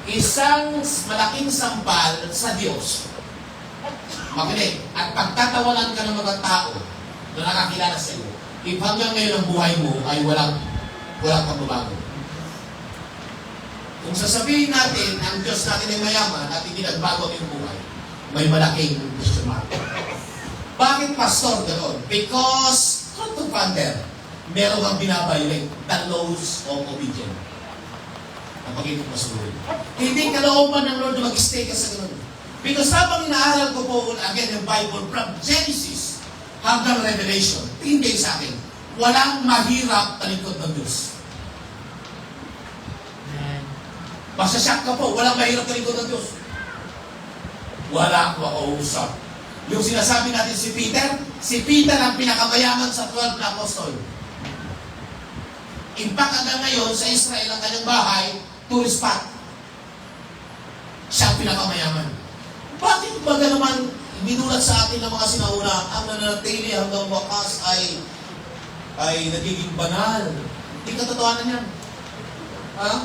isang malaking sampal sa Diyos. Makinig, at pagtatawanan ka ng mga tao na nakakilala sa iyo, if hanggang ngayon ang buhay mo ay walang pagbabago. Kung sasabihin natin, ang Diyos natin ay mayaman at hindi nagbago ang iyong buhay, may malaking question mark. Bakit pastor gano'n? Because, how to ponder, meron kang binabaylay, the laws of obedience. Ang pagiging pasuloy. Hindi kalooban ng Lord na mag-stay ka sa gano'n. Because habang inaaral ko po, again, yung Bible, from Genesis hanggang Revelation, hindi sa akin, walang mahirap talikod ng Diyos. Masasyak ka po, walang mahirap talikod ng Diyos. Wala akong makausap. Yung sinasabi natin si Peter ang pinakamayaman sa 12 na apostol. Impact hanggang ngayon sa Israel ang kanyang bahay, tourist spot. Siya ang pinakamayaman. Bakit ba naman minulat sa atin ng mga sinauna ang nanatili hanggang wakas ay nagiging banal? Hindi katotohanan yan. Ha?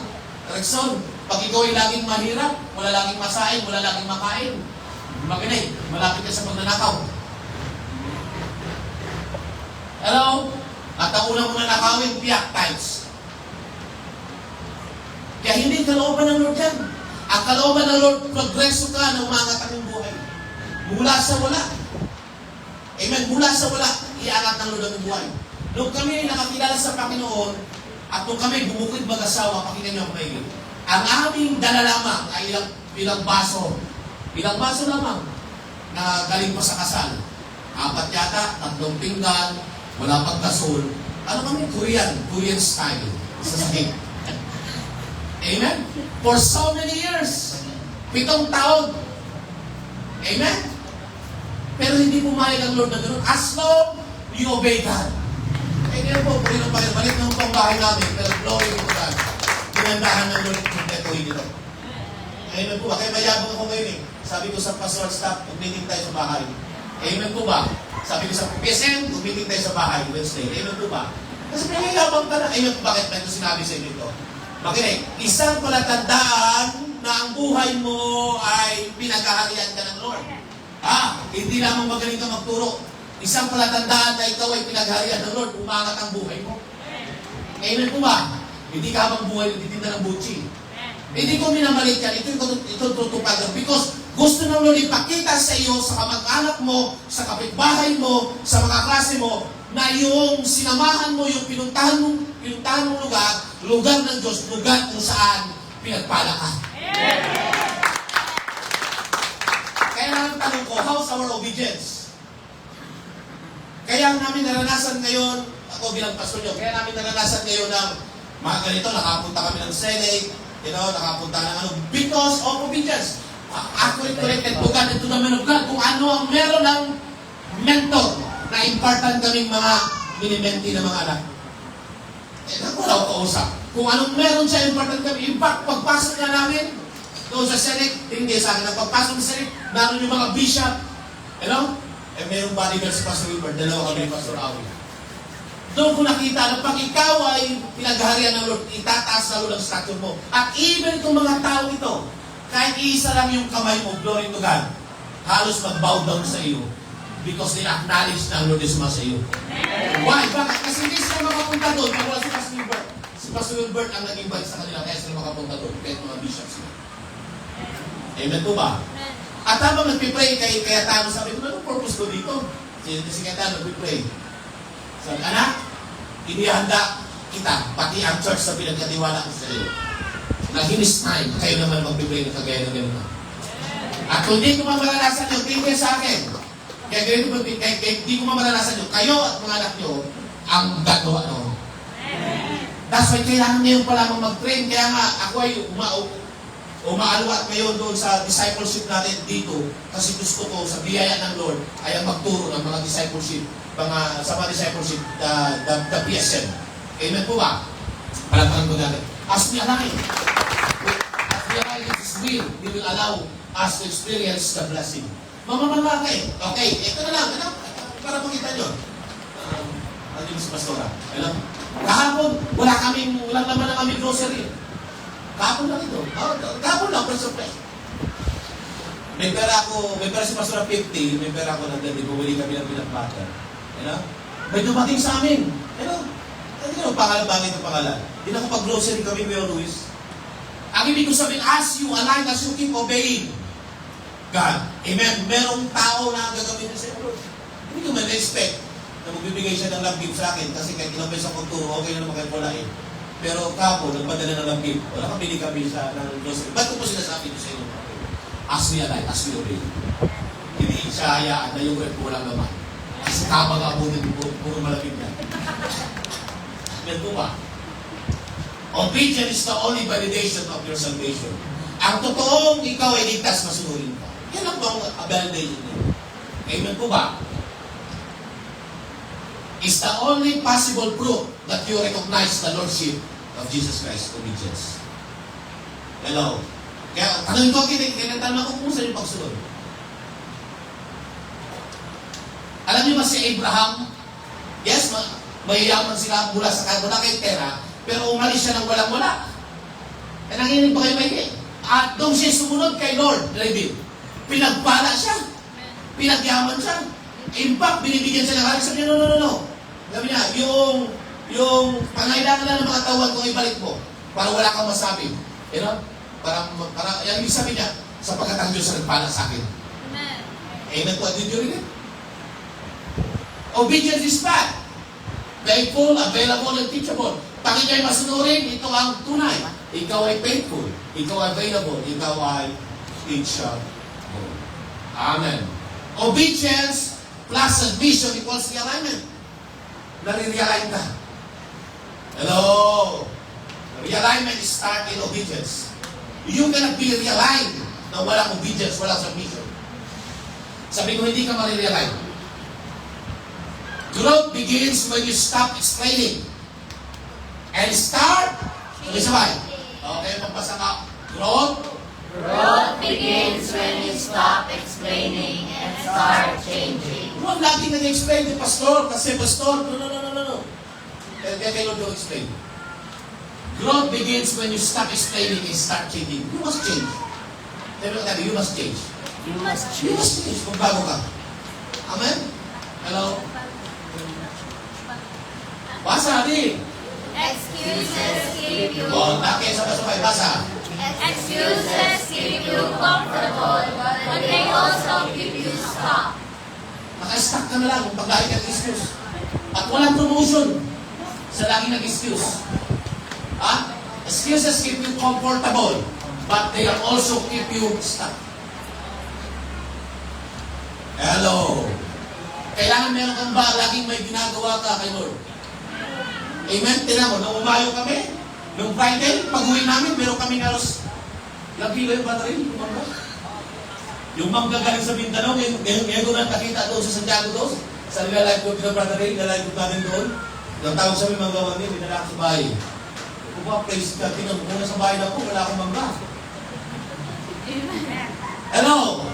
Rexon, pag ikaw ay laging mahirap, wala laging masain, wala laging makain, makinig, malapit ka sa pagnanakaw. Hello? At ang unang mga nakawin, piyak times. Kaya hindi kalooban ng Lord yan. Ang kalooban ng Lord, progreso ka na umangat ang iyong buhay. Mula sa wala. Amen. Mula sa wala, iangat ng Lord ang buhay. Nung kami nakakilala sa Panginoon, at nung kami bumukid mag-asawa, pakinggan niyo ang maigit. Ang aming dala lamang ay ilang baso. Ilang baso lamang na galing pa sa kasal. 4 yata, 3 pinggan, wala pang gasol. Ano kami? Korean style. Sasakit. Amen? For so many years. 7 taon. Amen? Pero hindi pumayag ang Lord na gano'n. As long you obey God. Eh, ngayon po, puri ng Panginoon. Balik ng pang bahay namin. Pero glory to God. Pinandahan ng Lord kung netuhin nito. Amen po ba? Kaya mayabang ako ngayon eh. Sabi ko sa pastoral staff, mag-meeting tayo sa bahay. Amen po ba? Sabi ko sa PSM, mag-meeting tayo sa bahay Wednesday. Amen po ba? Kasi mayabang ka na. Amen po, bakit ba ito sinabi sa inyo ito? Makinig, isang palatandaan na ang buhay mo ay pinagkaharian ka ng Lord. Hindi lamang magaling ka magturo. Isang palatandaan na ikaw ay pinagharian ng Lord, umangat ang buhay mo. Amen po ba? Hindi ka habang buhay, nagtitinda ng butchi. Hindi ko minamalit yan. Ito tutupagan. Because gusto ng Lord ipakita sa iyo, sa kamag-anak mo, sa kapitbahay mo, sa mga klase mo, na yung sinamahan mo, yung pinuntahan mong lugar ng Diyos, lugar kung saan pinagpala ka. Kaya naman tanong ko, how's our obedience? Kaya namin naranasan ngayon, ako bilang pastor nyo, kaya namin naranasan ngayon ng mga ganito, nakapunta kami ng Senate, nakapunta ng because of obedience. Accurate, corrected, bukan ito naman of God, kung ano ang meron ng mentor na important kaming mga minimenti ng mga anak. Wala ko kausap. Kung anong meron siya, important kami. In fact, pagpasok na namin doon sa Senate, hindi sa akin, pagpasok sa Senate, naroon yung mga bishop, merong bodyguard si Pastor Wilbur, 2 kami Pastor Awi. Doon ko nakita na pag ikaw ay pinagharian ng Lord, itataas na Lord ang stature mo. At even itong mga tao ito, kahit isa lang yung kamay mo, glory to God, halos mag-bow down sa iyo because they acknowledge na ang Lord is sa iyo. Why? Bakit? Kasi hindi sila makapunta doon kung wala si Pastor Wilbert. Si Pastor Wilbert ang nag-invite sa kanila kaya sila makapunta doon. Kahit mga bishops sila. Amen po ba? At habang nagpipray kay Cayetano, sabi ko, anong purpose ko dito? Si Cayetano nagpipray. Sabi, anak, inihanda kita, pati ang church sa pinagkatiwala ko sa iyo. Na hinis time, kayo naman magpipray ng kagaya ng gano'n. At kung hindi ko mamaranasan yun, tingin sa akin. Kaya ganito ba, kaya hindi ko mamaranasan yun, kayo at mga anak nyo, ang gagawa no. That's why kailangan ngayon pa lamang mag-train. Kaya nga, ako ay umaalwat ngayon doon sa discipleship natin dito. Kasi gusto ko, sa biyaya ng Lord, ay ang magturo ng mga discipleship, sa mga discipleship, the PSM. Amen po ba? Palagpagan ko natin. As we align His will, He will allow us to experience the blessing. Mamamalaki. Okay, ito na lang. Para makita nyo. Ano yung si Pastora? Alam? Kahapon, walang naman na kami grocery. Kahapon lang ito. Kahapon lang, first of all. May pera si Pastora 50, may pera ako ng dati, bumili kami ng peanut butter. May dumating sa amin. Pangalan, bakit ito pangalan? Hindi na kapag grocery kami, Kuya Luis. Ang ibig ko sabihin, as you align, as you keep obeying God. Amen. Merong tao na gagawin na sa iyo. Hindi ko man-expect na magbibigay siya ng love gift sa akin kasi kahit ilang beses akong turo, okay na naman kayo palain. Pero kapo, nagpadala ng love gift. Wala kami kami sa grocery. Ba't ko po sinasabi ko sa inyo? As we align, as we obey. Hindi siya hayaan na yung rep ko walang naman. Kasi tama nga po din, puro malapit na. Amen po ba? Obedience is the only validation of your salvation. Ang totoong ikaw ay ligtas, masunurin ka. Yan ang bang validation niyo. Amen po ba? Is the only possible proof that you recognize the Lordship of Jesus Christ. Obedience. Hello? Kaya, tanongin ko, kinatanong ko kung saan yung pagsunod. Alam niyo ba si Abraham? Yes, mayayaman sila mula kay Tera, pero umalis siya ng walang-wala. E nanginig pa kayo may at doon siya sumunod kay Lord, David. Pinagpala siya. Pinagyaman siya. In fact, binibigyan siya ng haring. Sabi niya, no. Sabi niya, yung pangailangan na ng mga tawad kung ibalik mo, para wala kang masabi. You know? Para yung ibig sabi niya, sapagkat ang Diyos ang nagpala sa akin. Amen. Amen po. Did you read it? Obedience is bad. Faithful, available, and teachable. Pag ikaw'y masunurin, ito ang tunay. Ikaw ay faithful. Ikaw ay available. Ikaw ay teachable. Amen. Obedience plus submission equals realignment. Nare-realign ka. Hello? Realignment is start in obedience. You cannot be realigned na walang obedience, walang submission. Sabi ko, hindi ka marirealign. Growth begins when you stop explaining and start sabay. Okay, magbasa ka. Growth begins when you stop explaining and start changing. Huwag laging nag-explain ni Pastor kasi Pastor, no. Kaya kayo don't explain. Growth begins when you stop explaining and start changing. You must change. You must change. You must You choose. must change. Magbago ka. Amen? Hello? Basa din. Excuses keep you. Bakit sabay-sabay basa? Excuses keep you comfortable, but they also keep you stuck. Naka-stuck ka na lang kung pag-lagi ka ng-excuse. At walang promotion sa lagi nag-excuse. Excuses keep you comfortable, but they also keep you stuck. Hello. Kailangan meron kang ba, laging may ginagawa ka kay Lord. Amen? Tinan mo, nung umayo kami, nung Friday, pag-uwi namin, meron kami halos, ilang kilo yung battery, yung mangga. Yung mangga galing sa Mindanao, ngayon ko na nakita doon sa Santiago doon, sa nilalive ko ng battery, nilalive ko namin doon. Nang tawag sa mga mangga wani, pinala ko sa bahay. Kung ba, praise God, tinan mo, sa bahay na po, wala akong mangga. Hello?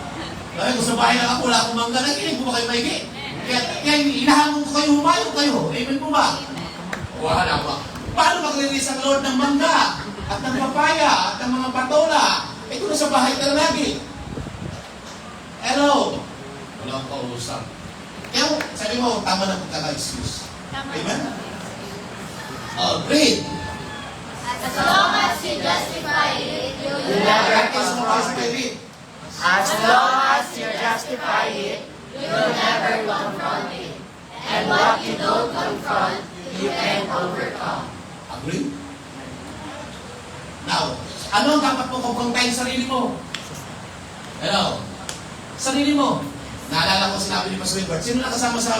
Dahil kung sa bahay na ako, wala akong mangga, nakinig po ba kayo maigi? Kaya inahamon ko kayo, humayo kayo. Amen po ba? Wala ba? Paano mag-release ang Lord ng mangga at ng papaya at ng mga patola? Ito na sa bahay ka na lagi. Hello? Walang kausap. Kaya sabi mo, tama na pagkaka-excuse. Amen? Read. As long as you justify it, you will never Practice mo confront kasi it. read. As long as you justify it, You will never confront it. And what you don't confront, you can overcome. Agree? Now, ano ang dapat mo kumprontahin sa sarili mo? Hello? Sarili mo. Naalala ko sinabi ni Pastor Wilbert, sino nakasama sa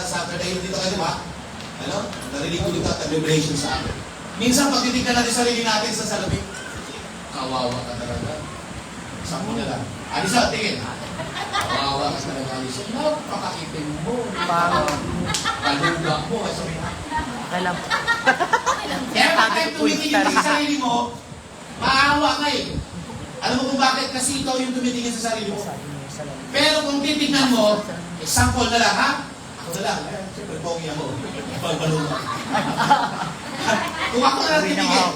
Saturday dito kayo, di ba? Ano? Narinig ko dito at revelation sa akin. Minsan pag titignan natin sarili natin sa salamin, kawawa ka talaga. Isang mo na lang. Alisa, tingin. Kawawa ka talaga, Alisa. Napakakitin mo. Kaluga mo. Sabi na. alam. Kaya pag tayo tumitingin ka sa sarili mo, maawa ka eh. Alam mo kung bakit? Kasi ikaw yung tumitingin sa sarili mo. Pero kung titignan mo, example na lang, ha? Ako na lang. Siyempre, pogi ako. Balbalunga. Kung ako na lang titigin,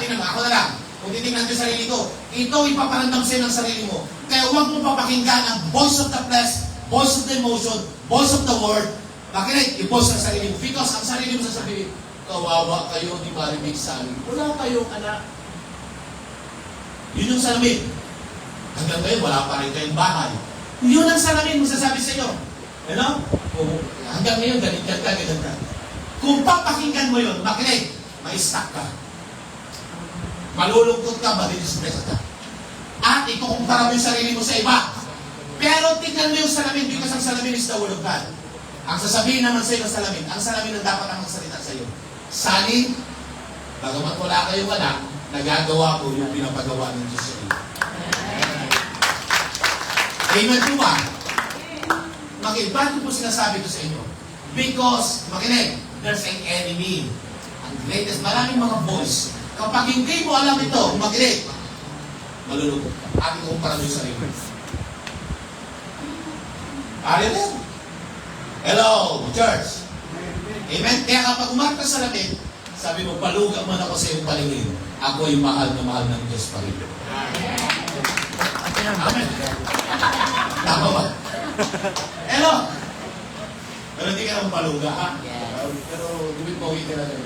tingnan mo, ako na lang. Kung titignan ko yung sarili ko, ito ipaparamdam sa'yo ng sarili mo. Kaya huwag mo papakinggan ang voice of the flesh, voice of the emotion, voice of the word. Bakit? I-voice ang sarili mo. Because ang sarili mo sasabihin, kawawa kayo, di marinig sa amin. Wala kayong anak. Yun yung salamin. Hanggang ngayon, wala pa rin kayong bahay. Yun ang salamin mo sasabi sa iyo. Ano? Hanggang ngayon, ganyan ka. Kung papakinggan mo yun, makinig, ma-stuck ka. Malulungkot ka, madidistress ka. At ikukumpara mo yung sarili mo sa iba. Pero tignan mo yung salamin because ang salamin is the word of God. Ang sasabihin naman sa iyo ng salamin, ang salamin ang dapat ang magsalita sa iyo. Sani, bagamat wala kayong anak, nagagawa ko yung pinapagawa ng Diyos sa iyo. Amen po ba? Bakit po sinasabi ko sa inyo? Because, makinig, there's an enemy. Ang greatest, maraming mga boys. Kapag hindi mo alam ito, makinig, malulungkot ka. Ating kumpara mo yung sarili. Hallelujah. Hello, church. Amen? Kaya kapag umarka sa lamin, sabi mo, paluga man ako sa iyong palingin. Ako ay mahal na mahal ng Diyos pa rin. Amen. Tama ba? Hello. Pero hindi ka naman paluga, ha? Pero gawin mo, hindi ka na rin.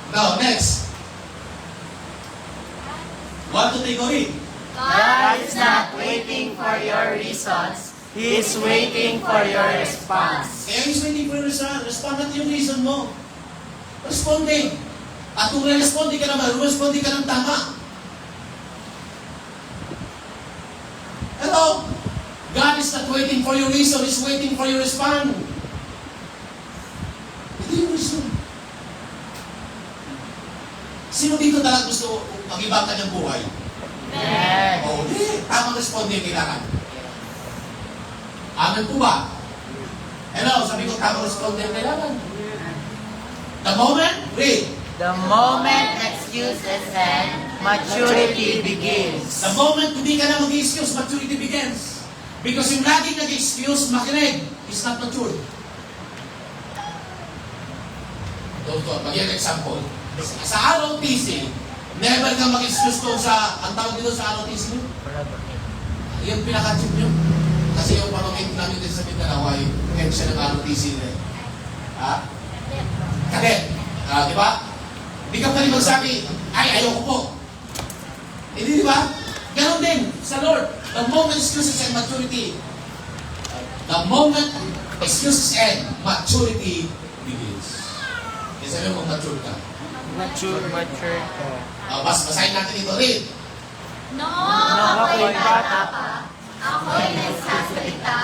Now, next. What to take away? God is not waiting for your reasons. He is waiting for your response. Kaya He's waiting for your response. Respond natin yung reason mo. Responding. At kung re-responding ka naman, responding ka ng tama. Hello? God is not waiting for your reason. He's waiting for your response. Ito yung reason. Sino dito talaga gusto mag-ibang kanyang buhay? Amen. Oo, di. Tamang responding kailangan. Amen po ba? Hello, sabi ko tamang responding kailangan. The moment, read. The moment excuses end, maturity begins. The moment hindi ka na mag-excuse, maturity begins. Because yung laging nag-excuse, makinig, is not mature. Ito, magiging example. Sa ROTC, never ka mag-excuse ko sa, ang tawag dito sa ROTC nyo? Yung pinaka-chip nyo. Kasi yung pamangkin namin din sa Mindanao ay head siya ng ROTC nila. Ha? Kadet. Di ba? Hindi ka pa rin magsabi, ay, ayoko po. Hindi, di ba? Ganon din sa Lord. The moment excuses and maturity, the moment excuses and maturity begins. Kasi sabi mo, mature ka. Mature ka. Basahin natin ito. Read. Noong ako'y bata pa, ako'y nagsasalita,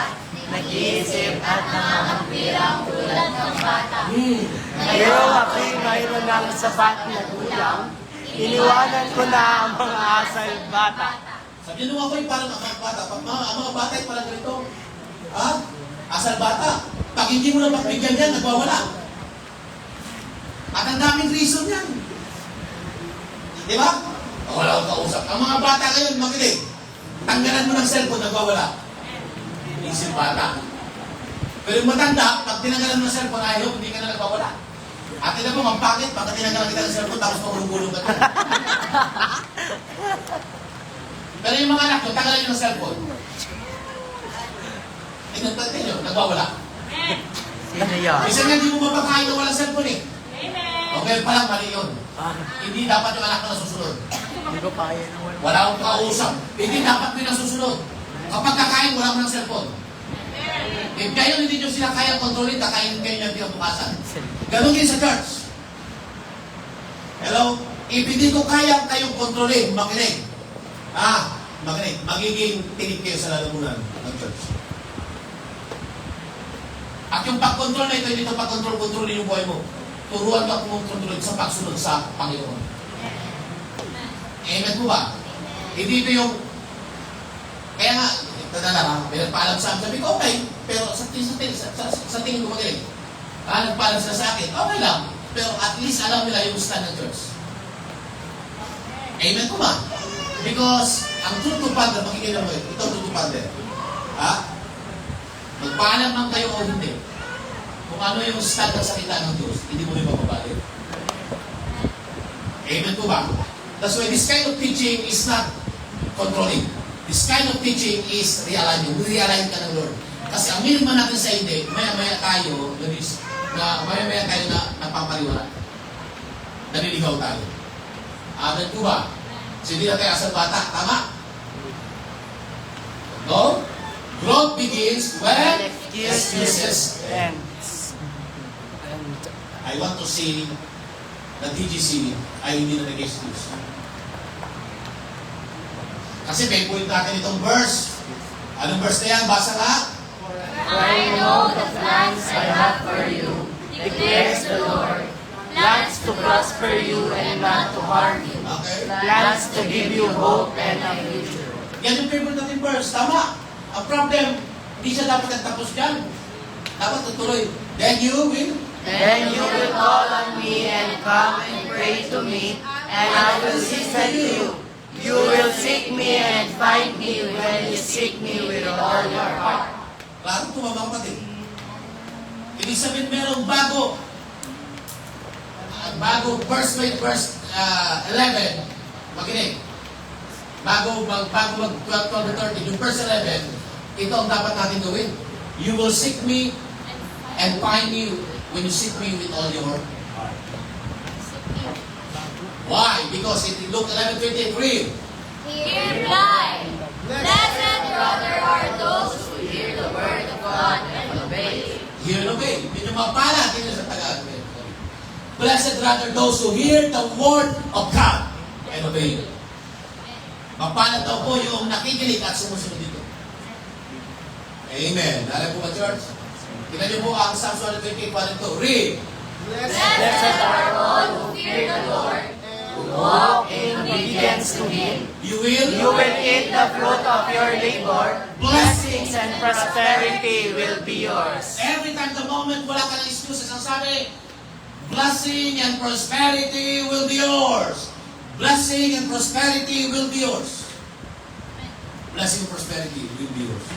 Nag-iisip at nangangampirang tulad ng bata. Pero ako'y mayroon ng sapat na gulang. Iniwanan ko na ang mga asal bata. Sabi nyo ako'y parang ang mga bata. Ang mga bata ay parang ganito. Ha? Asal bata. Pag hindi mo na pagbigyan yan, nagwawala. At ang daming reason yan. Di ba? Wala akong kausap. Ang mga bata ngayon, makinig. Tanggalan mo ng cellphone, nagwawala. Isip bata. Pero yung matanda, pag tinanggalan mo ng cellphone, ayaw, hindi ka na nagwawala. At ina mo, mampakit, pagka tinanggalan kita ng cellphone, tapos pagulong-gulong ka doon. Pero yung mga anak nyo, tanggalan nyo ng cellphone. Inagpagin nyo, nagwawala. Sino Ano yan? Kasi nga hindi mo mapakain na walang cellphone eh. Okay pa lang, mali yun. Hindi dapat yung anak mo nasusunod. Hindi ko kaya na wala. Wala akong kausap. Hindi dapat mo yung nasusunod. Kapag kakain, wala mo ng cellphone. If kayo hindi nyo sila kaya kontrolin, kakainin kayo niya pinabukasan. Ganon din sa church. Hello? If hindi ko kaya kayong kontrolin, makinig. Makinig. Magiging tinig kayo sa lalamunan ng church. At yung pag-control na ito, hindi ito pag-control-controlin yung buhay mo. Turuan ka kung kontrolin sa pagsunod sa Panginoon. Amen po ba? Hindi ito yung... Kaya nga, ito na lang ha, pinagpaalam sa akin. Sabi ko, okay. Pero sa tingin ko magaling. Nagpaalam sila sa akin, okay lang. Pero at least alam nila yung stand ng church. Amen po ba? Because ang true to father, makikinig mo ito, ito true to father. Magpaalam man kayo o hindi. Kung ano yung stand ng salita ng Diyos, hindi mo rin mapabalik. Amen po ba? That's why this kind of teaching is not controlling. This kind of teaching is realigning. Realign ka ng Lord. Kasi ang minimum natin sa hindi, maya-maya tayo, maya-maya tayo na napapariwala. Naliligaw tayo. Amen po ba? So hindi na tayo asal bata. Tama? No? Growth begins when excuses end. I want to see na TGC ay hindi na nag-excuse. Kasi may point natin itong verse. Anong verse na yan? Basa nga. I know the plans I have for you, declares the Lord. Plans to prosper you and not to harm you. Okay? Plans to give you hope and a future. Yan yung favorite natin verse. Tama. Ang problem, hindi siya dapat nagtapos dyan. Dapat tutuloy. Then you will call on me and come and pray to me, and I will listen to you. You will seek me and find me when you seek me with all your heart. Klaro po mga kapatid. Ibig sabihin merong bago. Bago verse 11. Makinig. Bago mag 12-13. Yung verse 11, ito ang dapat natin gawin. You will seek me and find me when you seek me with all your heart. Why? Because in Luke 11:23, He replied, Blessed rather are those who hear the word of God and obey it. hear and obey. Yun yung mapala, yun yung sa Tagalog. Blessed rather those who hear the word of God and obey it. Mapala daw po yung nakikinig at sumusunod dito. Amen. Alam po ba, church? Tingnan niyo po ang Psalm 128, 1-2. Read. Blessed are all who fear the Lord, who walk in obedience to Him. You will. You will eat the fruit of your labor. Blessings and prosperity will be yours. Every time the moment wala ka ng excuses, ang sabi, blessing and prosperity will be yours. Blessing and prosperity will be yours. Blessing and prosperity will be yours.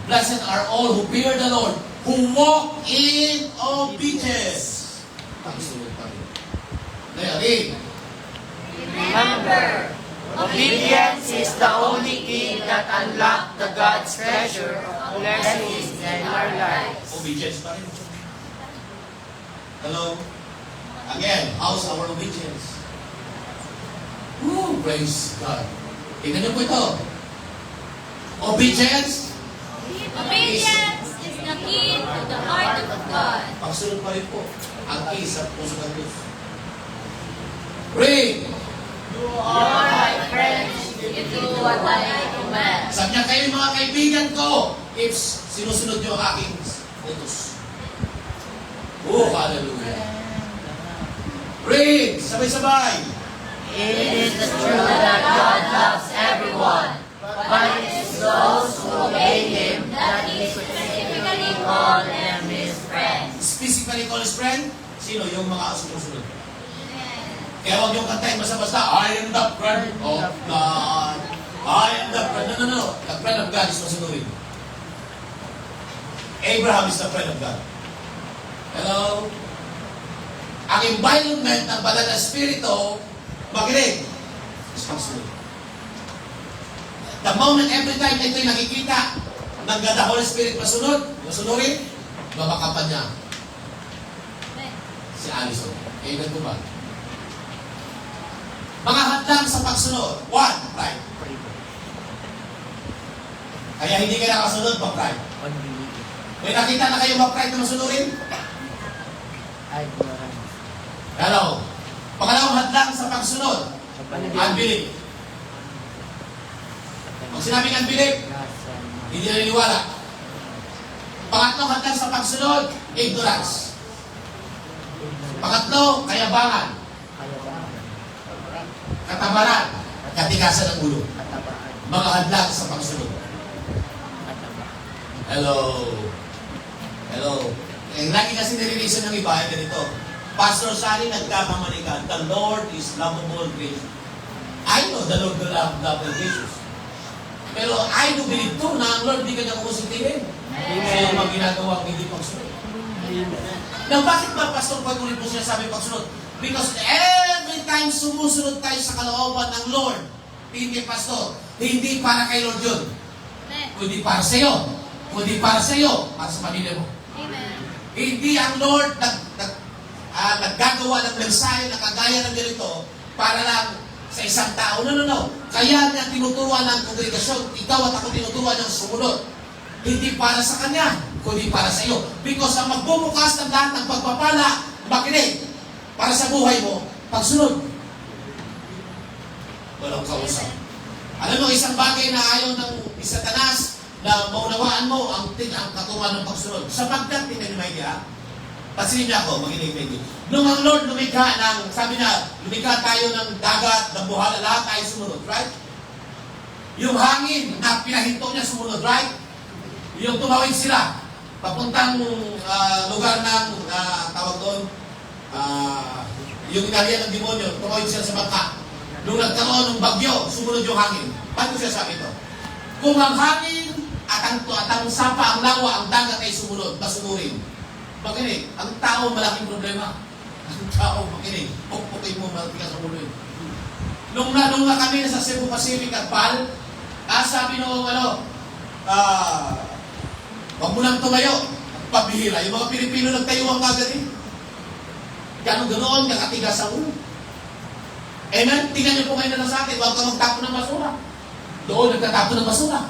Blessed are all who fear the Lord, who walk in obedience. Pagsunod pa rin. Read. Remember, obedience is the only key that unlocks the God's treasure of blessings in our lives. Obedience pa rin. Hello? Again, how's our obedience? Woo, praise God. Tingnan niyo po ito. Obedience. Obedience is the key to the heart of God. Pagsunod pa rin po. Ang key sa puso ng Diyos. Read. All my friends, You do what I command. Sabi niya kayo mga kaibigan ko, if sinusunod niyo ang aking utos. Oh, hallelujah. Read. Sabay-sabay. it is true that God loves everyone, but it is those who obey Him that He specifically called them His friends. Specifically call his friend? Sino? Yung mga sumusunod. Kaya huwag yung kantahin basta-basta, I am the friend of God. I am the friend. No. The friend of God is masunodin. Abraham is the friend of God. Hello? Ang environment ng banal na spirito, makinig. Is masunod. The moment, every time ito'y nakikita ng God, the Holy Spirit masunod, masunodin, Babakapan niya si Allison. Amen po ba? Mga hadlang sa pagsunod. 1, pride. Kaya hindi ka nakasunod, mag-pride. May nakita na kayo mag-pride na masunurin? Hello. Pangalawang hadlang sa pagsunod. Unbelief. Pag sinabing unbelief, hindi naniniwala. Pangatlong hadlang sa pagsunod, ignorance. Pangatlo, kayabangan. Katabaran. Katigasan ng ulo. Mga hadlang sa pagsunod. Hello. Hello. Eh, lagi kasi nire-reason ng iba, ganito. Pastor Sally, nagkakamali ka. The Lord is lovable, gracious. I know the Lord will love lovable, gracious. Pero I do believe too na ang Lord di ka niya kukusintihin. Siya yung mga ginagawa hindi pagsunod. Now, bakit ba, Pastor, pag ulit po siya sabi pagsunod? Because every time sumusunod tayo sa kalooban ng Lord, hindi, Pastor, hindi para kay Lord yun. Kundi para sa iyo. Kundi para sa iyo, para sa pamilya mo. Amen. Hindi ang Lord naggagawa ng mensahe na kagaya ng ganito para lang sa isang tao. No. Kaya niya tinuturuan ng kongregasyon. Ikaw at ako tinuturuan ng sumunod. Hindi para sa kanya, kundi para sa iyo. Because ang magbubukas ng lahat ng pagpapala, makinig, para sa buhay mo, pagsunod. Walang kausap. Alam mo, isang bagay na ayaw ng Satanas na maunawaan mo ang katungan ng pagsunod. Sapagkat, tingnan niyo may idea, pansinin niya ako, makinig medyo. Nung ang Lord lumikha ng, sabi niya, lumikha tayo ng dagat, ng buhala, lahat tayo sumunod, right? Yung hangin na pinahinto niya sumunod, right? Yung tumawid sila, papuntang lugar ng, tawag doon, yung inalihan ng demonyo, tumawid sila sa bangka. Nung nagkaroon ng bagyo, sumunod yung hangin. Paano siya sabi ito? Kung ang hangin at ang sapa, ang lawa, ang dagat ay sumunod, masunurin. Makinig, ang tao malaking problema. Ang tao, makinig, pukpukin mo, malaki sa ulo yun. Nung na kami sa Cebu Pacific at Pal, sabi nung huwag mo nang tumayo, pabihira. Yung mga Pilipino nagtayo ang kagad eh. Ganon-ganon, nakatigas sa ulo. Amen? Tingnan niyo po ngayon na lang sa akin, huwag ka magtapon ng basura. Doon nagtatapon ng basura.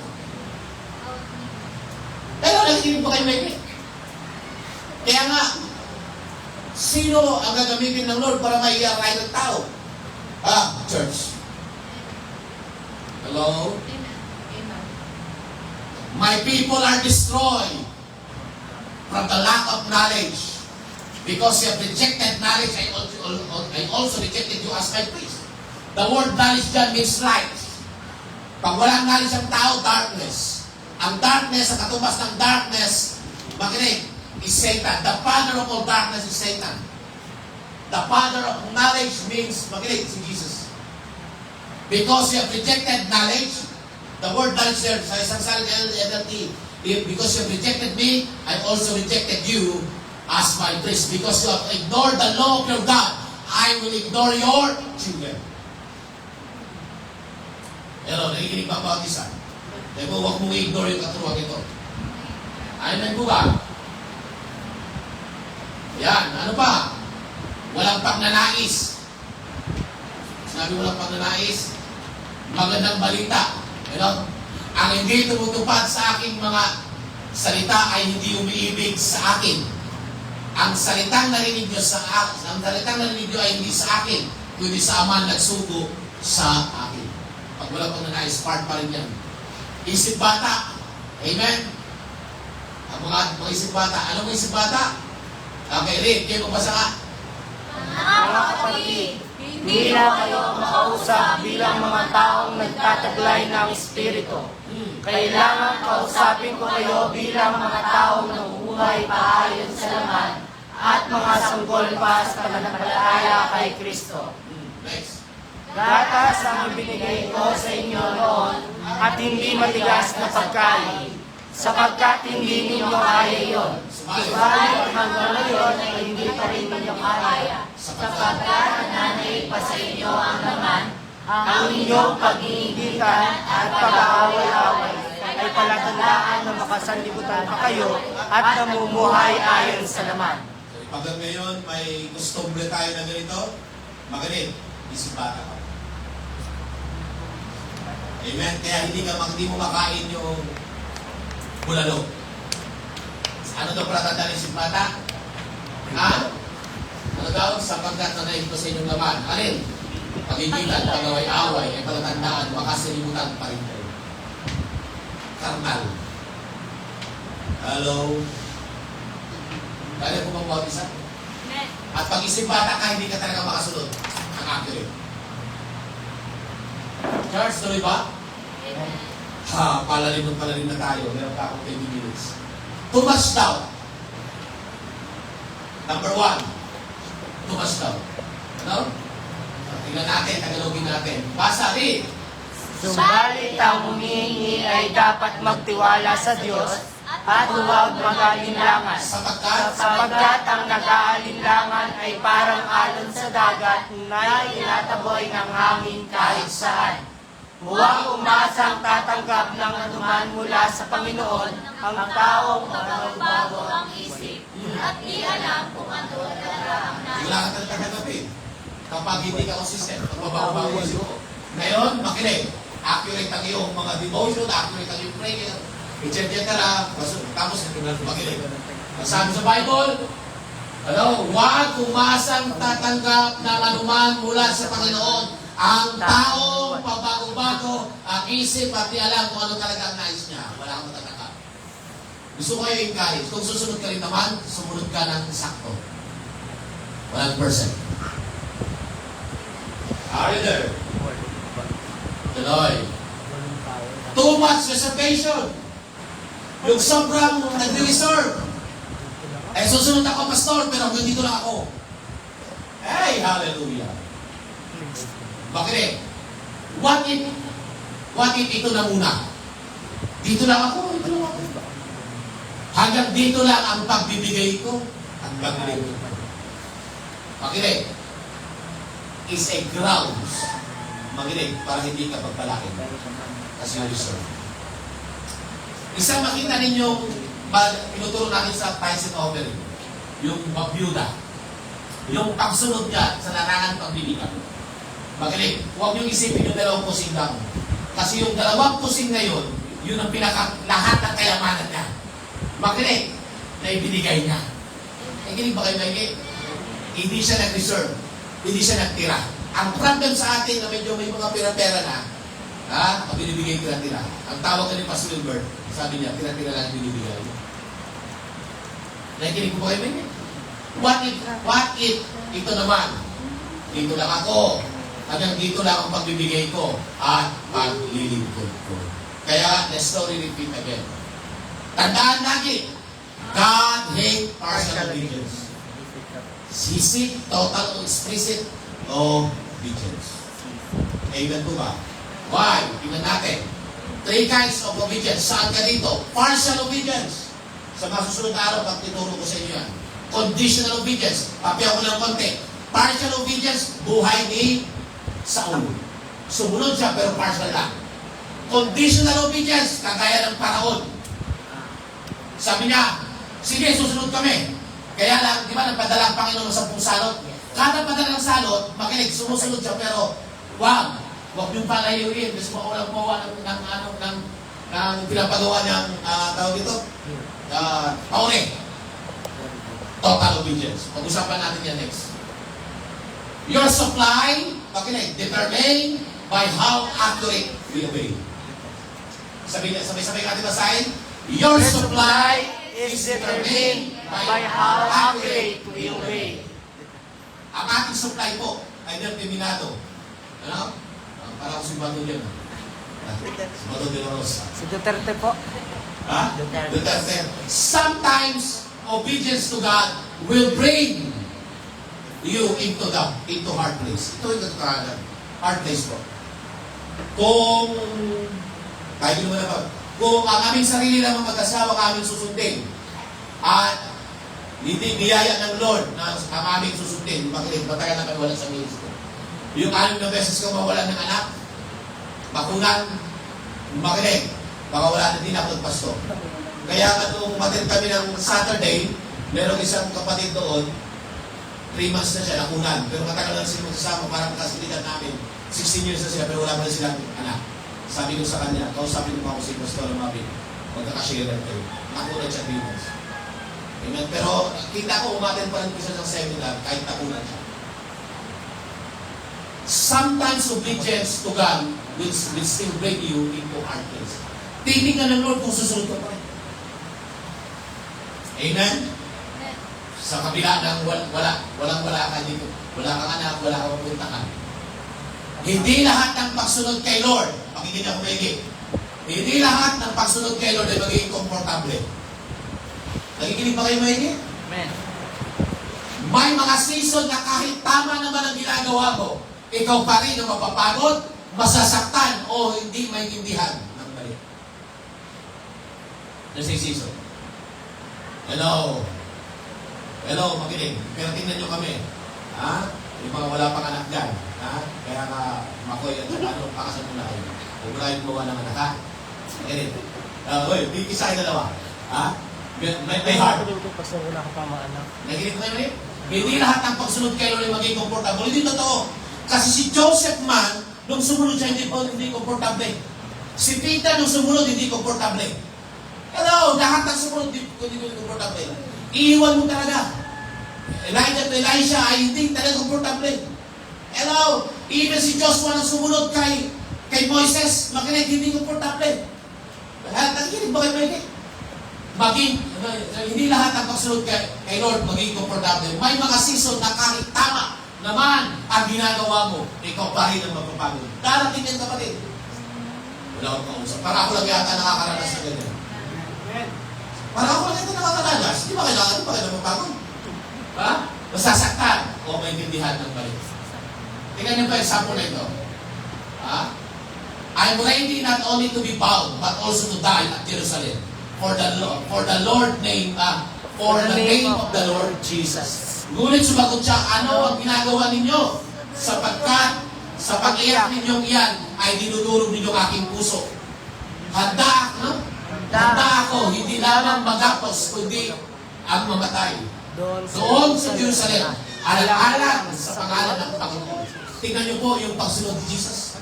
Pero nakikinig pa kayo may Kaya nga, sino ang gagamitin ng Lord para maiaray ng tao? Church. Hello? Amen. My people are destroyed from the lack of knowledge. Because you have rejected knowledge, I also rejected you as my priest. The word knowledge dyan means light. Pag walang knowledge ang tao, darkness. Ang darkness, ang katumbas ng darkness, makinig, is Satan. The father of all darkness is Satan. The father of knowledge means, makinig, si Jesus. Because you have rejected knowledge, the word knowledge there, sa isang salita NLT, because you have rejected me, I also rejected you as my priest. Because you have ignored the law of your God, I will ignore your children. Pero, nakikinig ba ang isa? Kaya mo, huwag mong i-ignore yung katuruan ito. Amen po ba? Yan, ano pa? Walang pagnanais. Sinabi walang pagnanais, magandang balita. Ang hindi tumutupad sa aking mga salita ay hindi umiibig sa akin. Ang salitang narinig nyo ay hindi sa akin, kundi sa Ama nagsugo sa akin. Pag wala pang nanais, part pa rin yan. Isip bata. Amen? Ang mga isip bata. Anong isip bata? Okay, Rick, kayo magbasa ka. Mga kapatid, Hindi na kayo makausap bilang mga taong nagtataglay ng Espiritu. Kailangan kausapin ko kayo bilang mga taong nabubuhay paayon sa laman at mga sanggol pa sa pananampalataya kay Kristo. Next. Gatas ang ibinigay ko sa inyo noon at hindi matigas na pagkain, sapagkat hindi ninyo kaya yun. Subalit hanggang ngayon ay hindi pa rin ninyo kaya, sapagkat nananaig pa sa inyo ang laman, ang inyong pag-iibigan at pag-aaway-away ay ay palatandaan na makasanlibutan pa kayo at namumuhay ayon sa laman. So, pag ngayon may costumbre tayo na ganito, magaling, isip bata ka. Amen? Kaya hindi mo makain yung bulalo. Ano daw palatandaan ng isip bata? Ha? Ano daw? Sapagkat na naito sa inyong laman. Alin? Pagigitan, pagaway-away, ay palatandaan, makasilimutan pa rin kayo. Karnal. Hello? Kaya po bang bawat isa? At pag isip bata ka, hindi ka talaga makasunod. Ang accurate. Charles, tuloy ba? Ha, palalim na tayo. Meron pa akong 20 minutes. Too much doubt. Number 1. Too much doubt. Ano? Tingnan natin, tagalogin natin. Basa rin. Subalit ang humihingi ay dapat magtiwala sa Diyos at huwag mag-alinlangan. Sapagkat ang nag-aalinlangan ay parang alon sa dagat na tinataboy ng hangin kahit saan. Huwag umasang tatanggap ng anuman mula sa Panginoon ang taong Bago ang isip at di alam kung ano talaga ang nais. Wala ka talaga tanggapin. Kapag hindi ka consistent, magbabago isip mo. Ngayon, makinig. Accurate ang iyong mga devotion, accurate ang iyong prayer, etc. Tapos, makinig. Sabi sa Bible, huwag umasang tatanggap ng anuman mula sa Panginoon. Ang taong pabago-bago ang isip at di alam kung ano talaga ang nais niya. Wala kang matatanggap. Gusto ko kayo encourage. Kung susunod ka rin naman, sumunod ka ng sakto. 100%. Are you there? Tuloy. Too much reservation. Yung sobrang nag-reserve. Susunod ako, pastor, pero dito lang ako. Hey, hallelujah. Bakit? What if ito na muna? Dito lang ako. Hanggang dito lang ang pagbibigay ko. Hanggang dito. Makinig. Is a grounds. Makinig, para hindi ka pagpalakin. Kasi you deserve. Isang makita ninyong pinuturo natin sa tithes and offering. Yung mabiyuda. Yung pagsunod niya sa larangan pagbibigay. Makinig, huwag niyong isipin yung 2 pusing lang. Kasi yung 2 pusing na yun, yun ang lahat ng kayamanan niya. Makinig, na ibinigay niya. Kinig ba kayo makinig? Hindi siya nag-reserve. Hindi siya nagtira. Ang problem sa atin na medyo may mga pera-pera na, ang binibigay tira-tira. Ang tawag ka ni Pastor Wilbert, sabi niya, tira-tira lang binibigay. Nakikinig ko ba kayo makinig? What if, ito naman, dito lang ako, hanggang dito lang ang pagbibigay ko at paglilingkod ko. Kaya, the story repeat again. Tandaan lagi, God hate partial obedience. He seek total or explicit obedience. Amen po ba? Why? Tingnan natin. 3 kinds of obedience. Saan ka dito? Partial obedience. Sa masusunod na araw, pag tinuro ko sa inyo yan. Conditional obedience. Papiyaw ko ng konti. Partial obedience, buhay ni Saul. Sumunod siya pero partial lang. Conditional obedience, kagaya ng Paraon. Sabi niya, sige, susunod kami. Kaya lang, di ba, nagpadala ang Panginoon sa 10 salot? Kada padalang salot, makinig, sumusunod siya, pero wag niyong palayuin. Kasi walang mawa ng pinapagawa niyang, tawag dito, pauli. Total obedience. Pag-usapan natin yan next. Your supply, makinig, determined by how accurate we obey. Sabay-sabay natin basahin. Your supply is determined by how accurate we obey. Ang ating supply po ay determinado. Ano? Para ako si Bato dyan. Si Bato de la Rosa. Si Duterte po. Ha? Duterte. Sometimes, obedience to God will bring you into hard place. Ito yung katotohanan. Hard place po. Kung, tayo naman na ba? Kung ang aming sarili lang mag-asawa ang aming susundin, at hindi biyaya ng Lord na ang aming susundin, makinig, matagal na kami wala sa ministry. Yung 6 na beses ko mawalan ng anak, bakunan, makinig, Baka wala na din ako nagpasto. Kaya nga nung umattend kami ng Saturday, merong isang kapatid doon, 3 months na siya, nakunan. Pero matagal na sila magsasama, parang kasindihan namin. 16 years na sila, pero wala pa rin silang anak. Sabi ko sa kanya, kausapin mo ako si Pastor Mabin, magkakashare kayo. Nakunan siya 3 months. Amen. Pero kita ko umattend pa rin ko siya ng seminar, kahit nakunan siya. Sometimes obedience to God will still bring you into hard place. Titingnan ng Lord kung susunod ka pa rin. Amen? Sa kabila ng walang ka dito. Wala kang anak, wala kang pupuntahan. Hindi lahat ng pagsunod kay Lord, pakinggan ako maigi. Hindi lahat ng pagsunod kay Lord ay magiging komportable. Nakikinig ba kayo maigi? Amen. May mga season na kahit tama naman ang ginagawa mo, ikaw pa rin ang mapapagod, masasaktan, o hindi maintindihan ng mali. There's a season. Hello. Hello, makinig. Pero tingnan nyo kami. Ha? Yung mga wala pang anak dyan. Ha? Kaya nga, Makoy at saka ano, pakasan mo na kayo. Huwag mo lang gumawa ng anak, ha? Makinig. Di isa kayo dalawa. Ha? May heart. Nakinig mo kayo, hindi lahat ng pagsunod kay Lord ay maging komportable. Hindi totoo. Kasi si Joseph man, nung sumunod siya, hindi komportable. Si Peter, nung sumunod, hindi komportable. Hello, lahat ng sumunod, hindi komportable. Iiwan mo talaga. Elijah to Elisha ay hindi talaga komportable. Hello, even si Joshua nang sumunod kay Moises, makinig, hindi komportable. Lahat nakikinig ba kayo? Hindi lahat ang pagsunod kay Lord maging komportable. May mga season na kahit tama naman ang ginagawa mo, ikaw pa rin ang magpapagod. Darating yan, kapatid. Wala akong kausap. Para ako lang yata nakakaranas na ganyan. Para ako lang yata nakakaranas. Di ba kailangan magpapagod? Ha? Masasaktan o maintindihan ng balik. Tingnan niyo pa example na ito. Ha? I'm ready not only to be bound, but also to die at Jerusalem for the name of the Lord Jesus. Ngunit sumagot siya, ano ang ginagawa ninyo? Sapagkat sa pag-iyak ninyong iyan ay dinudurog ninyong aking puso. Handa ako, hindi lamang magapos, kundi ang mamatay. Doon sa Jerusalem, alang-alang sa pangalan ng Panginoon. Tingnan niyo po yung pagsunod ni Jesus.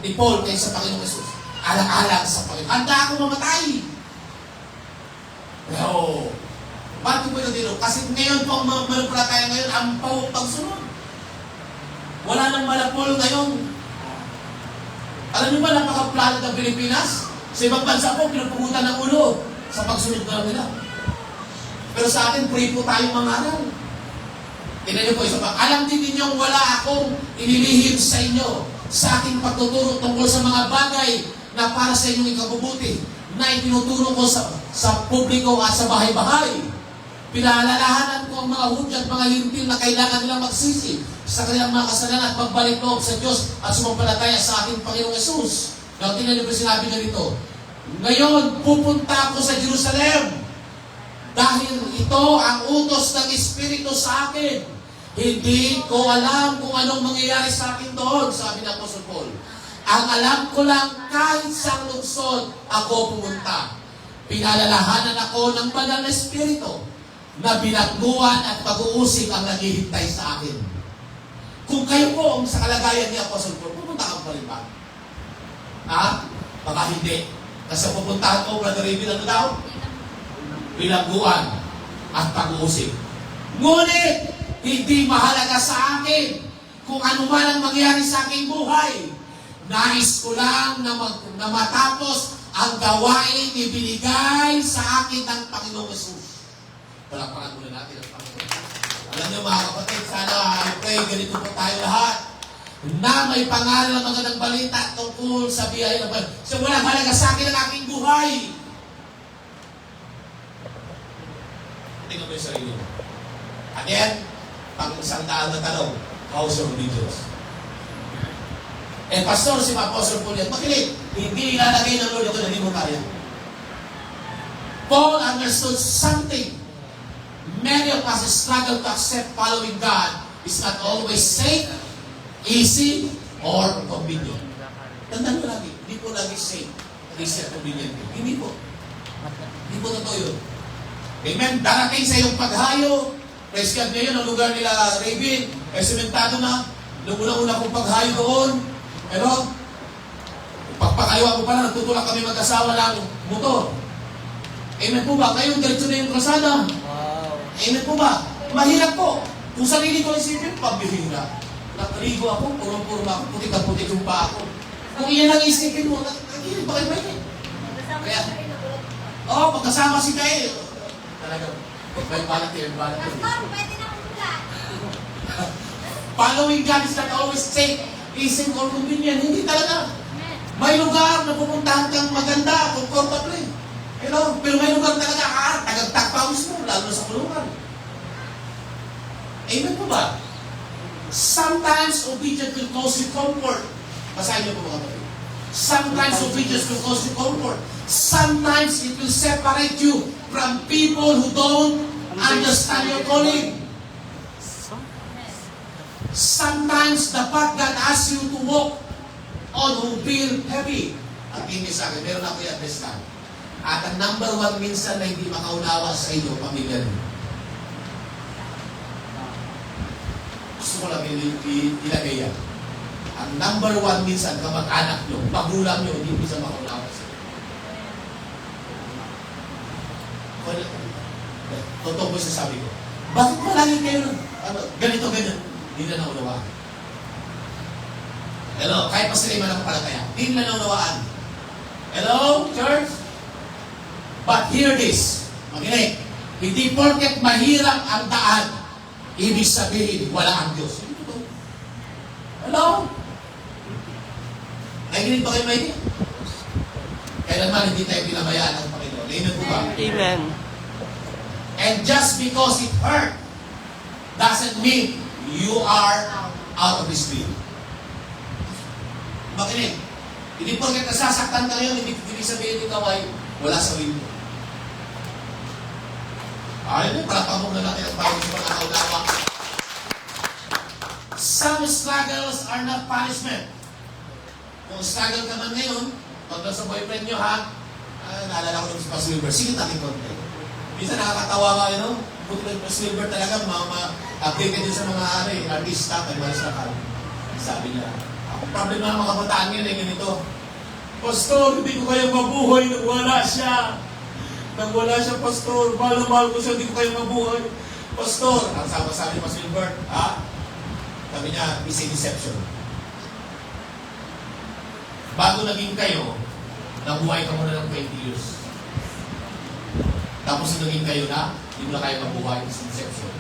Ni Paul kay sa Panginoon Jesus. Alang-alang sa Panginoon. Handa ako mamatay. Pero, bakit po dito? Kasi ngayon po, tayo ngayon, ang pagsunod. Wala nang malapol ngayon. Alam niyo ba, napaka-planet ng Pilipinas? Sa ibang bansa po, pinupugutan ng ulo sa pagsunod na nila. Pero sa atin, pray po tayong mangaral. Tingnan niyo po, isa pa. Alam din ninyong wala akong inilihim sa inyo sa aking pagtuturo tungkol sa mga bagay na para sa inyong ikabubuti na itinuturo ko sa publiko at sa bahay-bahay. Pinaalalahanan ko ang mga Hudyo at mga Hintil na kailangan nilang magsisi sa kanilang mga kasalanan at magbalik loob sa Diyos at sumampalataya sa ating Panginoong Yesus. Now, tingnan niyo po sinabi na dito. Ngayon, pupunta ako sa Jerusalem dahil ito ang utos ng Espiritu sa akin. Hindi ko alam kung anong mangyayari sa akin doon, sabi ng Apostol Paul. Ang alam ko lang, kahit sa lungsod ako pumunta. Pinalalahanan ako ng banal na Espiritu na binagmuan at pag-uusig ang naghihintay sa akin. Kung kayo po ang sa kalagayan ni Apostol Paul, pupunta ka pa rin ba? Ha? Baka hindi. Kasi pupuntahan ko, Brother Raven, ano daw? Bilangguan at pag-uusig. Ngunit, hindi mahalaga sa akin kung ano man ang mangyari sa aking buhay. Nais ko lang na matapos ang gawain ibinigay sa akin ng Panginoong Yesus. Palakpakan muna natin ang Panginoon. Alam niyo mga kapatid, sana I pray ganito po tayo lahat na may pangalan ng magandang balita tungkol sa biyaya ng Panginoon. So walang mahalaga sa akin ang aking buhay. Tingnan mo yung sarili mo. Again, pang isang daan na tanong, how's your religious? Pastor, si Apostle Paul yan, makinig, hindi ilalagay ng Lord ito na hindi mo kaya. Paul understood something. Many of us struggle to accept following God is not always safe, easy, or convenient. Tandaan mo lagi, hindi po lagi safe. Christian obediente. Hindi po. Hindi po totoo yun. Amen? Darating sa iyong paghayo. Praise God ngayon, ang lugar nila, Raven, ay sementado na. Nung una-una kong paghayo doon. Pero, pagpakayuan ko pa na, nagtutulak kami mag-asawa ng motor. Amen po ba? Ngayon, diretso na yung krasada. Amen po ba? Mahirap po. Kung sarili ko isipin, pambihira. Nakaligo ako, purong-purong ako, putik na putik yung pa ako. Kung iyan ang isipin mo, nagiging ba kayo? Kaya, pagkasama si Kay, talaga, may balat yun, balat yun. Following God is not always safe, easy, or convenient. Hindi talaga. May lugar na pupuntahan kang maganda, comfortable. Pero may lugar talaga, tagagtakpawis mo, lalo na sa kulungan. Amen po ba? Sometimes obedience will cause you comfort. Basahin niyo po mga kapatid. Sometimes obedience will cause you comfort. Sometimes it will separate you from people who don't understand your calling. Sometimes the path God asks you to walk on will feel heavy. At hindi sa akin, meron ako i-address lang. At ang number one minsan na hindi makaunawa sa iyo, pamilya rin. Gusto ko lang ilagay yan. Ang number one minsan, kamag-anak nyo, magulang nyo, hindi minsan makaunawa sa iyo. Totoo po sasabi ko. Bakit malagi kayo ganito, ganyan? Hindi na naunawaan. Hello, kahit pa sila man ang palataya, hindi na naunawaan. Hello, church? But hear this. Makinig. Hindi porket mahirap ang daan, ibig sabihin, wala ang Diyos. Hello? Nakikinig ba kayo maigi? Kailanman hindi tayo pinabayaan ng Panginoon. Amen po ba? Amen. And just because it hurt, doesn't mean you are out of His will. Makinig. Hindi porket nasasaktan ka ngayon, hindi sabihin ikaw ay wala sa will mo. Ayun, palapamog na natin ang bago sa pagkakaunawa. Some struggles are not punishment. Kung struggle ka man ngayon, pag nasa boyfriend nyo ha, naalala ko nung si Pastor Wilber, sige natin konti. Minsan nakakatawa ka, buti ng Pastor Wilber talaga, updated din sa mga artista, may malas na kami. Sabi niya, ang problema ng mga kabataan yun ay ganito, Pastor, hindi ko kaya mabuhay nang wala siya. Nang wala siya, Pastor. Mahal na mahal ko siya, hindi ko kaya mabuhay. Pastor, ang sabi ni Pastor Wilbert, sabi niya, is a deception. Bago naging kayo, nabuhay ka muna ng 20 years. Tapos naging kayo na, hindi mo na kaya mabuhay, is a deception.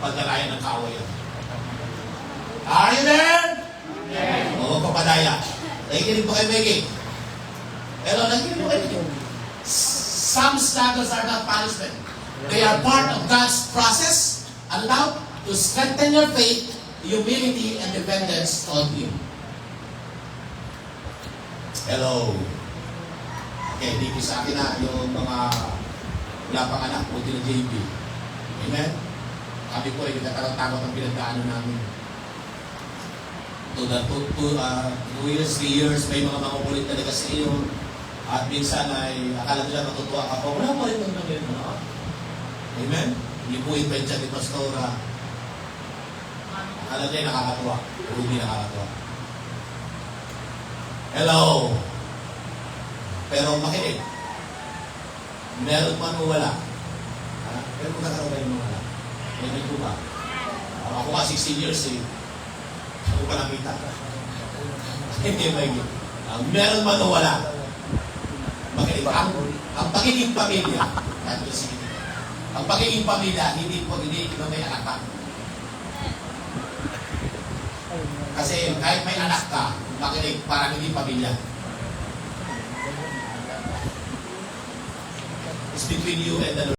Pagdalayan ng kawayan. Are you there? Oo, papadaya. Nakikinig po kayo, Maggie. Pero nakikinig po kayo. Some struggles are not punishment. They are part of God's process, allowed to strengthen your faith, humility, and dependence on Him. Hello. Okay, dito sa akin na yung mga wala pang anak, buti na JB. Amen? Kami po ay nagkakaroon-takot ang pinagdaanan namin. 2 years, 3 years, may mga makukulit talaga sa iyo. At minsan ay akala nila matutuwa ka pa. Wala pa rin ng gano'n. Amen? Hindi po inventya ni Pastora. Akala nila nakakatuwa. O hindi nakakatuwa. Hello? Pero makinig. Meron man o wala. Pero kung nakakaroon mo wala. Amen po ba? Ako ka 16 years ako pa nakita. Hindi ba yun? Meron man o wala. Makinig. Ang pagiging pamilya, ang pagiging pamilya, hindi ikaw may anak ka. Kasi kahit may anak ka, makinig, parang hindi pamilya. It's between you and the Lord.